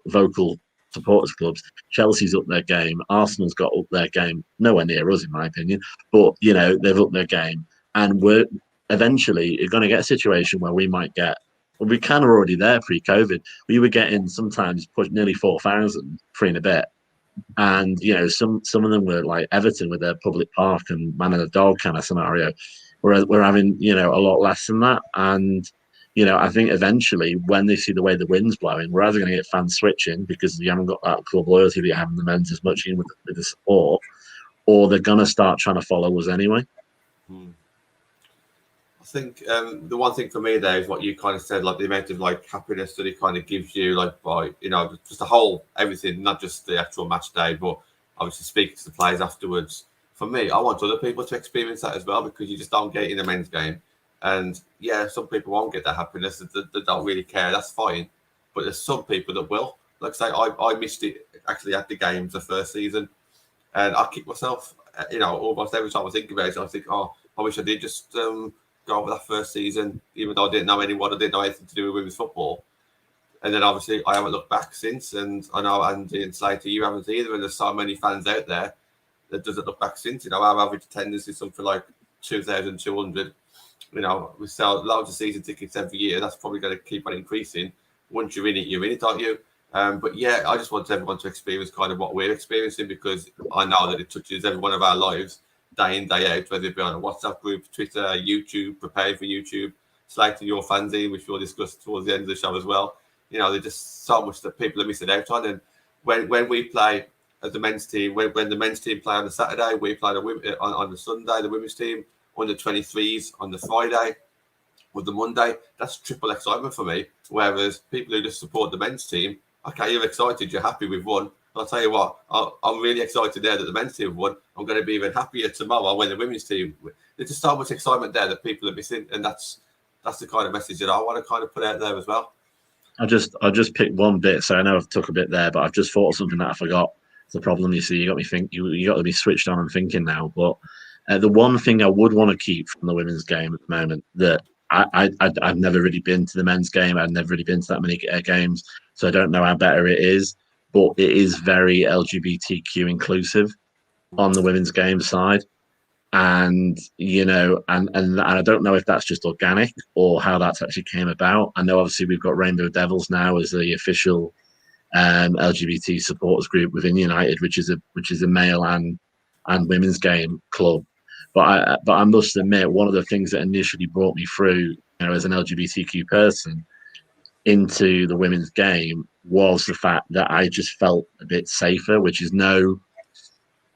vocal supporters clubs. Chelsea's up their game. Arsenal's got up their game. Nowhere near us, in my opinion. But, they've upped their game. And we're eventually going to get a situation where we might get, well, we kind of already there pre-COVID. We were getting sometimes nearly 4,000 free and a bit. And, some of them were like Everton with their public park and man and a dog kind of scenario. Whereas we're having, a lot less than that. And, I think eventually when they see the way the wind's blowing, we're either going to get fans switching because you haven't got that club loyalty that you have in the men's as much in with the support, or they're going to start trying to follow us anyway. I think the one thing for me there is what you kind of said, like the amount of happiness that it kind of gives you, by just the whole everything, not just the actual match day, but obviously speaking to the players afterwards. For me, I want other people to experience that as well, because you just don't get it in a men's game. And yeah, some people won't get that happiness, that don't really care. That's fine, but there's some people that will. Like say, I missed it actually at the games the first season, and I kick myself. Almost every time I think about it, I think, oh, I wish I did just go over that first season, even though I didn't know anyone, I didn't know anything to do with women's football. And then obviously I haven't looked back since, and I know Andy and Slater, you haven't either, and there's so many fans out there that doesn't look back since. Our average attendance is something like 2,200. We sell loads of season tickets every year. That's probably going to keep on increasing. Once you're in it, aren't you? But yeah, I just want everyone to experience kind of what we're experiencing, because I know that it touches every one of our lives, day in, day out, whether it be on a WhatsApp group, Twitter, YouTube, preparing for YouTube, Slater your fanzine, which we'll discuss towards the end of the show as well. There's just so much that people are missing out on. And when we play as the men's team, when the men's team play on the Saturday, we play on the Sunday, the women's team, under 23s on the Friday, with the Monday, that's triple excitement for me. Whereas people who just support the men's team, okay, you're excited, you're happy with one. But I'll tell you what, I'm really excited there that the men's team won. I'm going to be even happier tomorrow when the women's team. There's just so much excitement there that people are missing, and that's the kind of message that I want to kind of put out there as well. I'll just pick one bit. So I know I've took a bit there, but I've just thought of something that I forgot. It's the problem, you see. You got me think. You got to be switched on and thinking now. But the one thing I would want to keep from the women's game at the moment, that I've never really been to the men's game. I've never really been to that many games, so I don't know how better it is. But it is very LGBTQ inclusive on the women's game side. And, and I don't know if that's just organic or how that's actually came about. I know obviously we've got Rainbow Devils now as the official LGBT supporters group within United, which is a male and women's game club. But I must admit, one of the things that initially brought me through, as an LGBTQ person into the women's game was the fact that I just felt a bit safer, which is no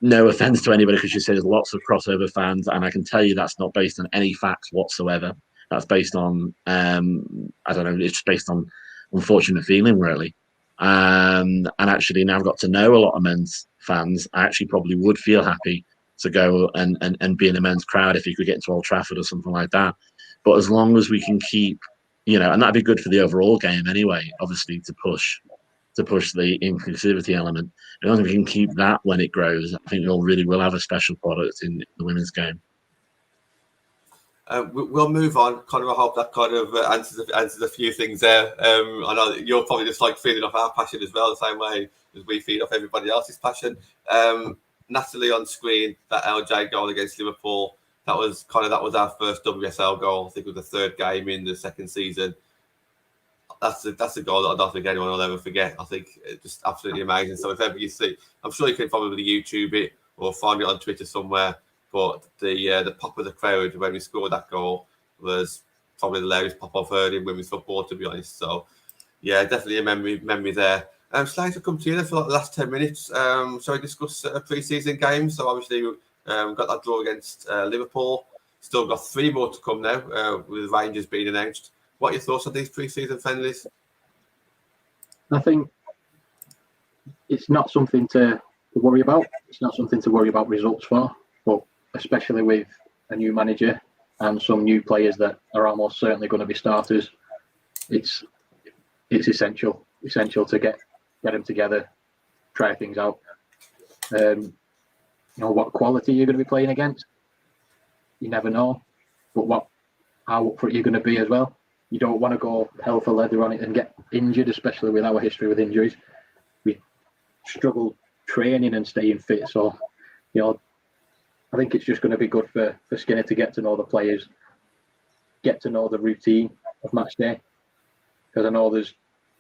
offense to anybody, because you say there's lots of crossover fans, and I can tell you that's not based on any facts whatsoever. That's based on, I don't know, it's just based on unfortunate feeling, really. And actually, now I've got to know a lot of men's fans, I actually probably would feel happy to go and be in the men's crowd if he could get into Old Trafford or something like that. But as long as we can keep, and that'd be good for the overall game anyway, obviously to push the inclusivity element. As long as we can keep that when it grows, I think we will have a special product in the women's game. We'll move on. Connor, I hope that kind of answers a few things there. I know that you're probably just like feeding off our passion as well, the same way as we feed off everybody else's passion. Natalie on screen, that LJ goal against Liverpool, that was our first WSL goal. I think it was the third game in the second season. That's a goal that I don't think anyone will ever forget. I think it's just absolutely amazing. So if ever you see, I'm sure you can probably YouTube it or find it on Twitter somewhere. But the pop of the crowd when we scored that goal was probably the loudest pop I've heard in women's football, to be honest. So yeah, definitely a memory there. Slater, come to you for like the last 10 minutes. Shall we discuss pre-season games? So obviously we got that draw against Liverpool. Still got 3 more to come now with Rangers being announced. What are your thoughts on these pre-season friendlies? I think it's not something to worry about. It's not something to worry about results for, but especially with a new manager and some new players that are almost certainly going to be starters, it's essential to get them together, try things out. What quality you're going to be playing against, you never know, but how up for it you're going to be as well. You don't want to go hell for leather on it and get injured, especially with our history with injuries. We struggle training and staying fit, so I think it's just going to be good for Skinner to get to know the players, get to know the routine of match day. Because I know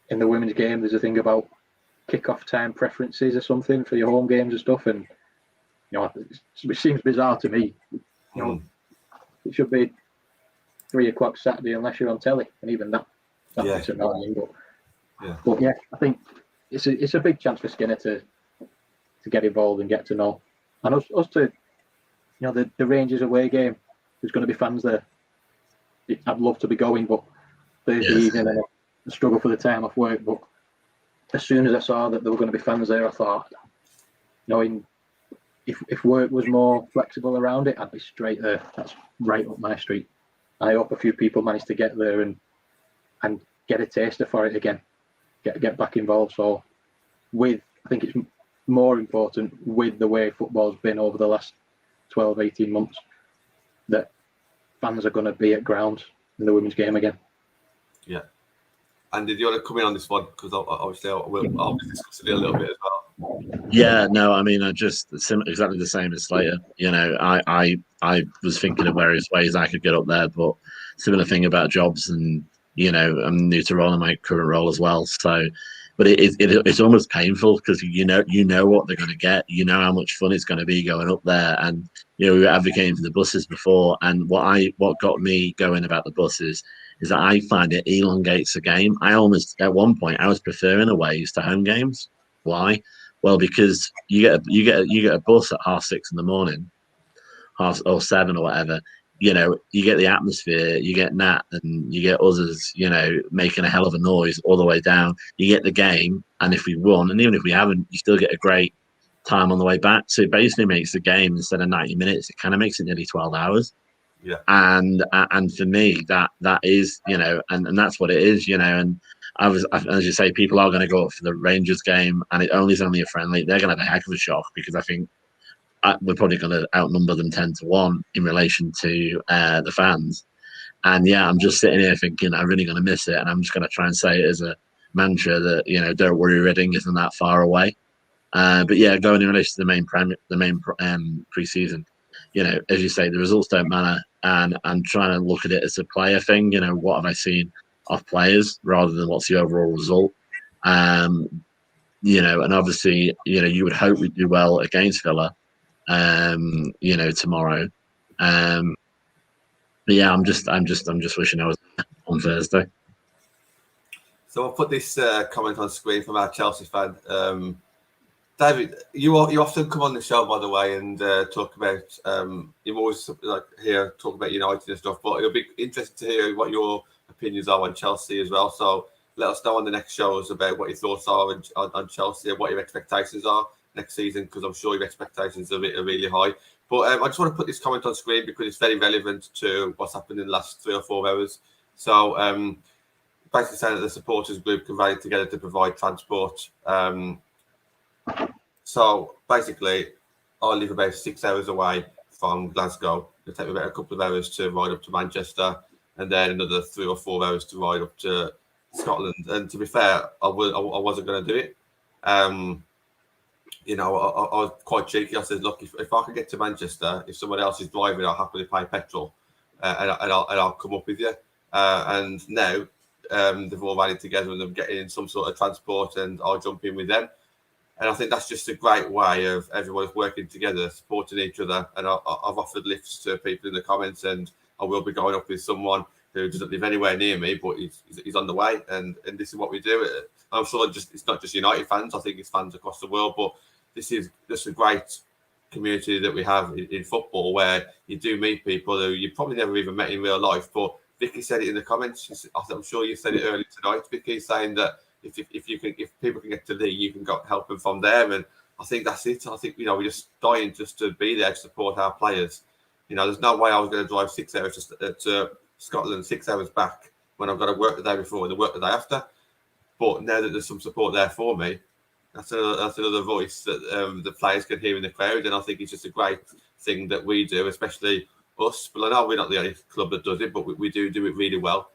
in the women's game, there's a thing about kick-off time preferences or something for your home games and stuff. And, it seems bizarre to me. It should be 3 o'clock Saturday unless you're on telly. And even that is annoying. But yeah, I think it's a big chance for Skinner to get involved and get to know. And us to, the Rangers away game, there's going to be fans there. I'd love to be going, but Thursday evening, I struggle for the time off work. But as soon as I saw that there were going to be fans there, I thought, if work was more flexible around it, I'd be straight there. That's right up my street. I hope a few people manage to get there and get a taster for it again, get back involved. So I think it's more important with the way football's been over the last 12, 18 months, that fans are going to be at grounds in the women's game again. Yeah. And did you want to come in on this one? Because obviously I'll be discussing it a little bit as well. Yeah, no, I mean, I just exactly the same as Slater. I was thinking of various ways I could get up there, but similar thing about jobs, and I'm new to rolling my current role as well. So, but it's almost painful because you know what they're going to get. You know how much fun it's going to be going up there, and we were advocating for the buses before. And what got me going about the buses is that I find it elongates the game. I almost at one point I was preferring aways to home games. Why? Well, because you get a bus at 6:30 in the morning, 7 or whatever. You get the atmosphere, you get Nat and you get others, making a hell of a noise all the way down. You get the game, and if we won, and even if we haven't, you still get a great time on the way back. So it basically makes the game, instead of 90 minutes, it kind of makes it nearly 12 hours. Yeah. And for me, that is, and that's what it is, and as you say, people are going to go up for the Rangers game, and it is only a friendly. They're going to have a heck of a shock, because I think we're probably going to outnumber them 10-1 in relation to the fans. And yeah, I'm just sitting here thinking I'm really going to miss it, and I'm just going to try and say it as a mantra that don't worry, Reading isn't that far away. But yeah, going in relation to the main pre-season, as you say, the results don't matter, and I'm trying to look at it as a player thing. What have I seen of players rather than what's the overall result? And obviously, you would hope we do well against Villa, tomorrow. But yeah, I'm just wishing I was on Thursday. So I'll put this comment on screen from our Chelsea fan. David, you often come on the show, by the way, and talk about. You always talk about United and stuff, but it'll be interesting to hear what your opinions are on Chelsea as well. So let us know on the next shows about what your thoughts are on Chelsea and what your expectations are next season, because I'm sure your expectations of it are really high. But I just want to put this comment on screen because it's very relevant to what's happened in the last 3 or 4 hours. So basically saying that the supporters group can rally together to provide transport. So basically, I live about 6 hours away from Glasgow. It'll take me about a couple of hours to ride up to Manchester, and then another 3 or 4 hours to ride up to Scotland. And to be fair, I wasn't going to do it. You know, I was quite cheeky. I said, look, if I can get to Manchester, if someone else is driving, I'll happily pay petrol, and I'll come up with you. And now they've all rallied together and they're getting in some sort of transport, and I'll jump in with them. And I think that's just a great way of everyone's working together, supporting each other. And I've offered lifts to people in the comments, and I will be going up with someone who doesn't live anywhere near me, but he's on the way. And this is what we do. I'm sure it's not just United fans. I think it's fans across the world. But this is just a great community that we have in football, where you do meet people who you probably never even met in real life. But Vicky said it in the comments. I'm sure you said it earlier tonight, Vicky, saying that if people can get to Lee, you can go help them from there. And I think that's it. I think, we're just dying just to be there to support our players. There's no way I was going to drive 6 hours to Scotland, 6 hours back, when I've got to work the day before and the work the day after. But now that there's some support there for me, that's another voice that the players can hear in the crowd. And I think it's just a great thing that we do, especially us. But I know we're not the only club that does it, but we do it really well.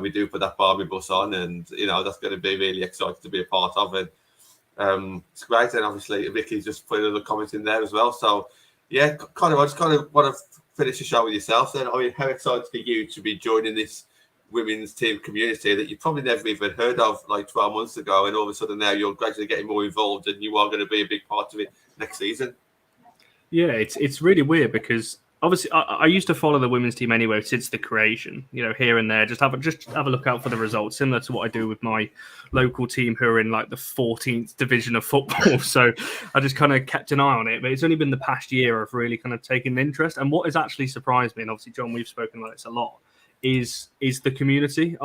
We do put that Barbie bus on, and that's going to be really exciting to be a part of. And it's great. And obviously, Vicky's just put another comment in there as well. So yeah, I just want to finish the show with yourself. Then, I mean, how excited are you to be joining this women's team community that you probably never even heard of like 12 months ago, and all of a sudden now you're gradually getting more involved, and you are going to be a big part of it next season? Yeah, it's really weird because obviously I used to follow the women's team anyway since the creation. Here and there, just have a look out for the results, similar to what I do with my local team who are in like the 14th division of football. So I just kind of kept an eye on it. But it's only been the past year of really kind of taking an interest. And what has actually surprised me, and obviously John, we've spoken about this a lot, is the community.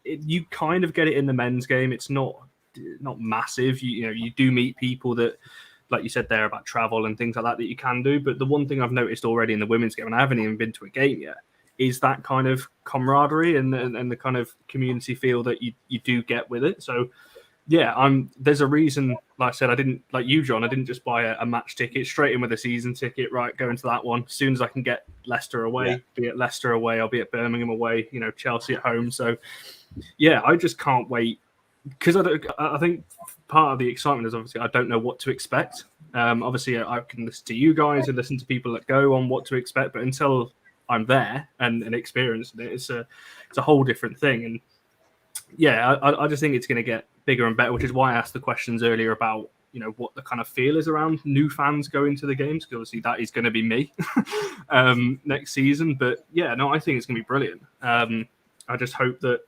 You kind of get it in the men's game. It's not massive. You do meet people that, like you said there about travel and things like that you can do. But the one thing I've noticed already in the women's game, and I haven't even been to a game yet, is that kind of camaraderie and the kind of community feel that you do get with it. So yeah, there's a reason, like I said, I didn't, like you, John, I didn't just buy a match ticket, straight in with a season ticket, right, go into that one. As soon as I can get Leicester away, be it Leicester away, I'll be at Birmingham away, Chelsea at home. So yeah, I just can't wait, because I think part of the excitement is obviously I don't know what to expect. Obviously, I can listen to you guys and listen to people that go on what to expect, but until I'm there and experiencing it, it's a whole different thing. And yeah, I just think it's going to get bigger and better, which is why I asked the questions earlier about what the kind of feel is around new fans going to the games, because obviously that is going to be me next season. But yeah, no, I think it's going to be brilliant. I just hope that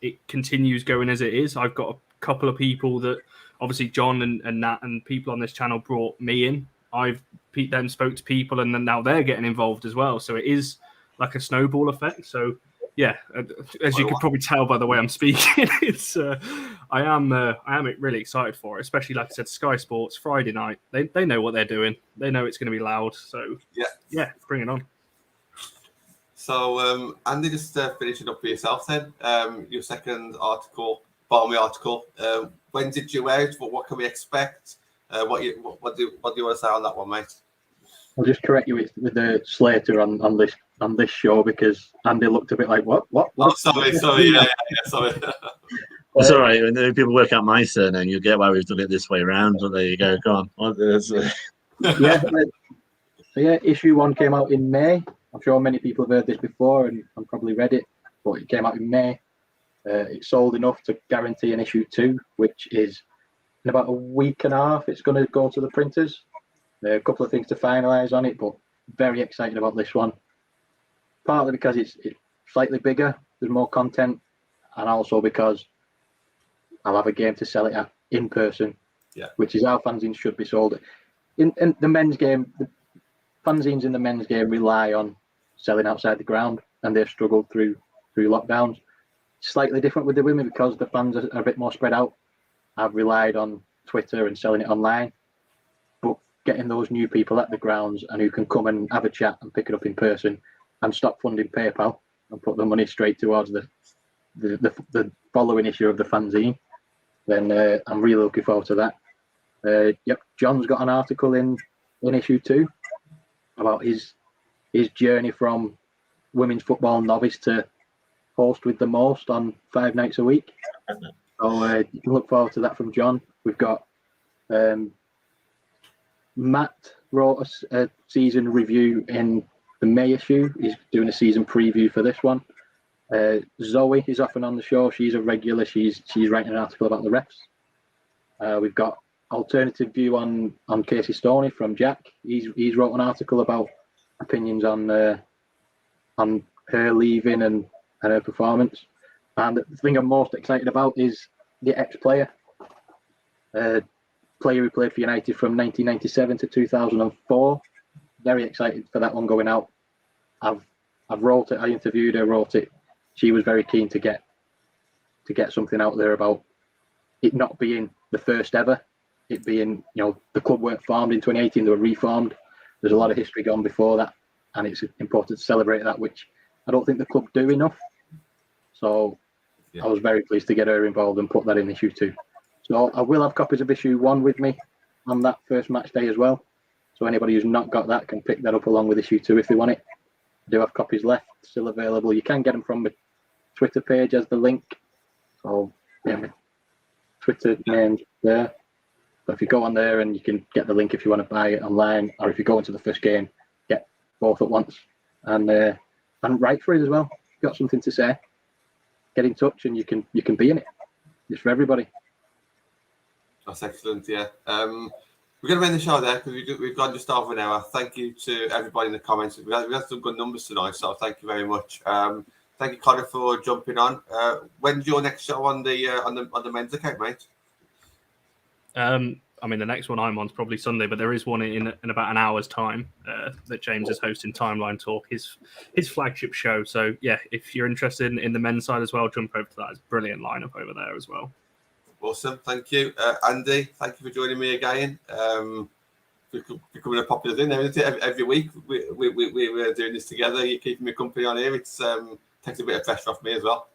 it continues going as it is. I've got a couple of people that obviously John and Nat and people on this channel brought me in. I've then spoke to people, and then now they're getting involved as well. So it is like a snowball effect. So yeah, as you could probably tell by the way I'm speaking, it's I am really excited for it. Especially, like I said, Sky Sports Friday night. They know what they're doing. They know it's going to be loud. So yeah, bring it on. So Andy, just finishing up for yourself then. Your second article, Barmy article. When did you out? What can we expect? What do you want to say on that one, mate? I'll just correct you with the Slater on this show, because Andy looked a bit like what? Oh, sorry, yeah, sorry. It's all right. When people work out my surname, you'll get why we've done it this way around. But there you go. Go on. Yeah. Issue 1 came out in May. I'm sure many people have heard this before and probably read it, but it came out in May. It sold enough to guarantee an issue 2, which is in about a week and a half. It's going to go to the printers. There are a couple of things to finalise on it, but very excited about this one. Partly because it's slightly bigger, there's more content, and also because I'll have a game to sell it at in person, which is how fanzines should be sold. In the men's game, the fanzines in the men's game rely on selling outside the ground, and they've struggled through lockdowns. Slightly different with the women, because the fans are a bit more spread out. I've relied on Twitter and selling it online, but getting those new people at the grounds and who can come and have a chat and pick it up in person and stop funding PayPal and put the money straight towards the following issue of the fanzine, then I'm really looking forward to that. Yep, John's got an article in issue 2 about his journey from women's football novice to host with the most on 5 nights a week. So you can look forward to that from John. We've got Matt wrote a season review in the May issue. He's doing a season preview for this one. Zoe is often on the show. She's a regular. She's writing an article about the refs. We've got alternative view on Casey Stoney from Jack. He's wrote an article about opinions on her leaving and her performance. And the thing I'm most excited about is the ex-player, player who played for United from 1997 to 2004. Very excited for that one going out. I've wrote it. I interviewed her, wrote it. She was very keen to get something out there about it not being the first ever. It being, the club weren't formed in 2018; they were reformed. There's a lot of history gone before that, and it's important to celebrate that, which I don't think the club do enough. So I was very pleased to get her involved and put that in issue 2. So I will have copies of issue 1 with me on that first match day as well. So anybody who's not got that can pick that up along with issue 2 if they want it. I do have copies left, still available. You can get them from the Twitter page as the link. So my Twitter name's there. But if you go on there and you can get the link if you want to buy it online, or if you go into the first game, get both at once and write for it as well. If you've got something to say, get in touch and you can be in it. It's for everybody. That's excellent. Yeah. We're going to end the show there because we've gone just over an hour. Thank you to everybody in the comments. We had some good numbers tonight, so thank you very much. Thank you, Connor, for jumping on. When's your next show on the men's account, mate? The next one I'm on is probably Sunday, but there is one in about an hour's time that James is hosting, Timeline Talk, his flagship show. So yeah, if you're interested in the men's side as well, jump over to that. It's a brilliant lineup over there as well. Awesome, thank you, Andy. Thank you for joining me again. Becoming a popular thing every week. We're doing this together. You're keeping me company on here. It's takes a bit of pressure off me as well.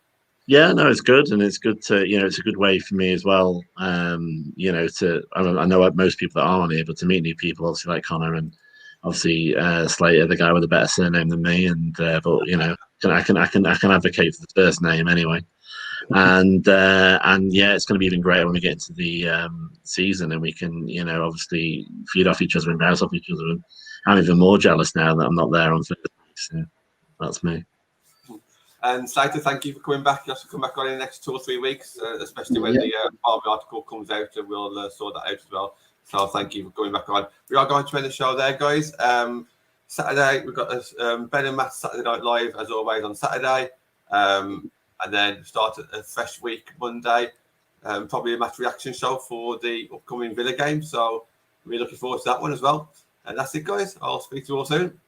Yeah, no, it's good, and it's good to it's a good way for me as well. I know most people that are on here, but to meet new people, obviously like Connor and obviously Slater, the guy with a better surname than me, and I can advocate for the first name anyway. And yeah, it's going to be even greater when we get into the season, and we can obviously feed off each other and bounce off each other. And I'm even more jealous now that I'm not there on Thursday. So that's me. And Slater, thank you for coming back. You have to come back on in the next 2 or 3 weeks, especially when the Barbie article comes out, and we'll sort that out as well. So thank you for coming back on. We are going to end the show there, guys. Saturday, we've got Ben and Matt's Saturday Night Live, as always, on Saturday. And then start a fresh week Monday. Probably a match reaction show for the upcoming Villa game. So we're looking forward to that one as well. And that's it, guys. I'll speak to you all soon.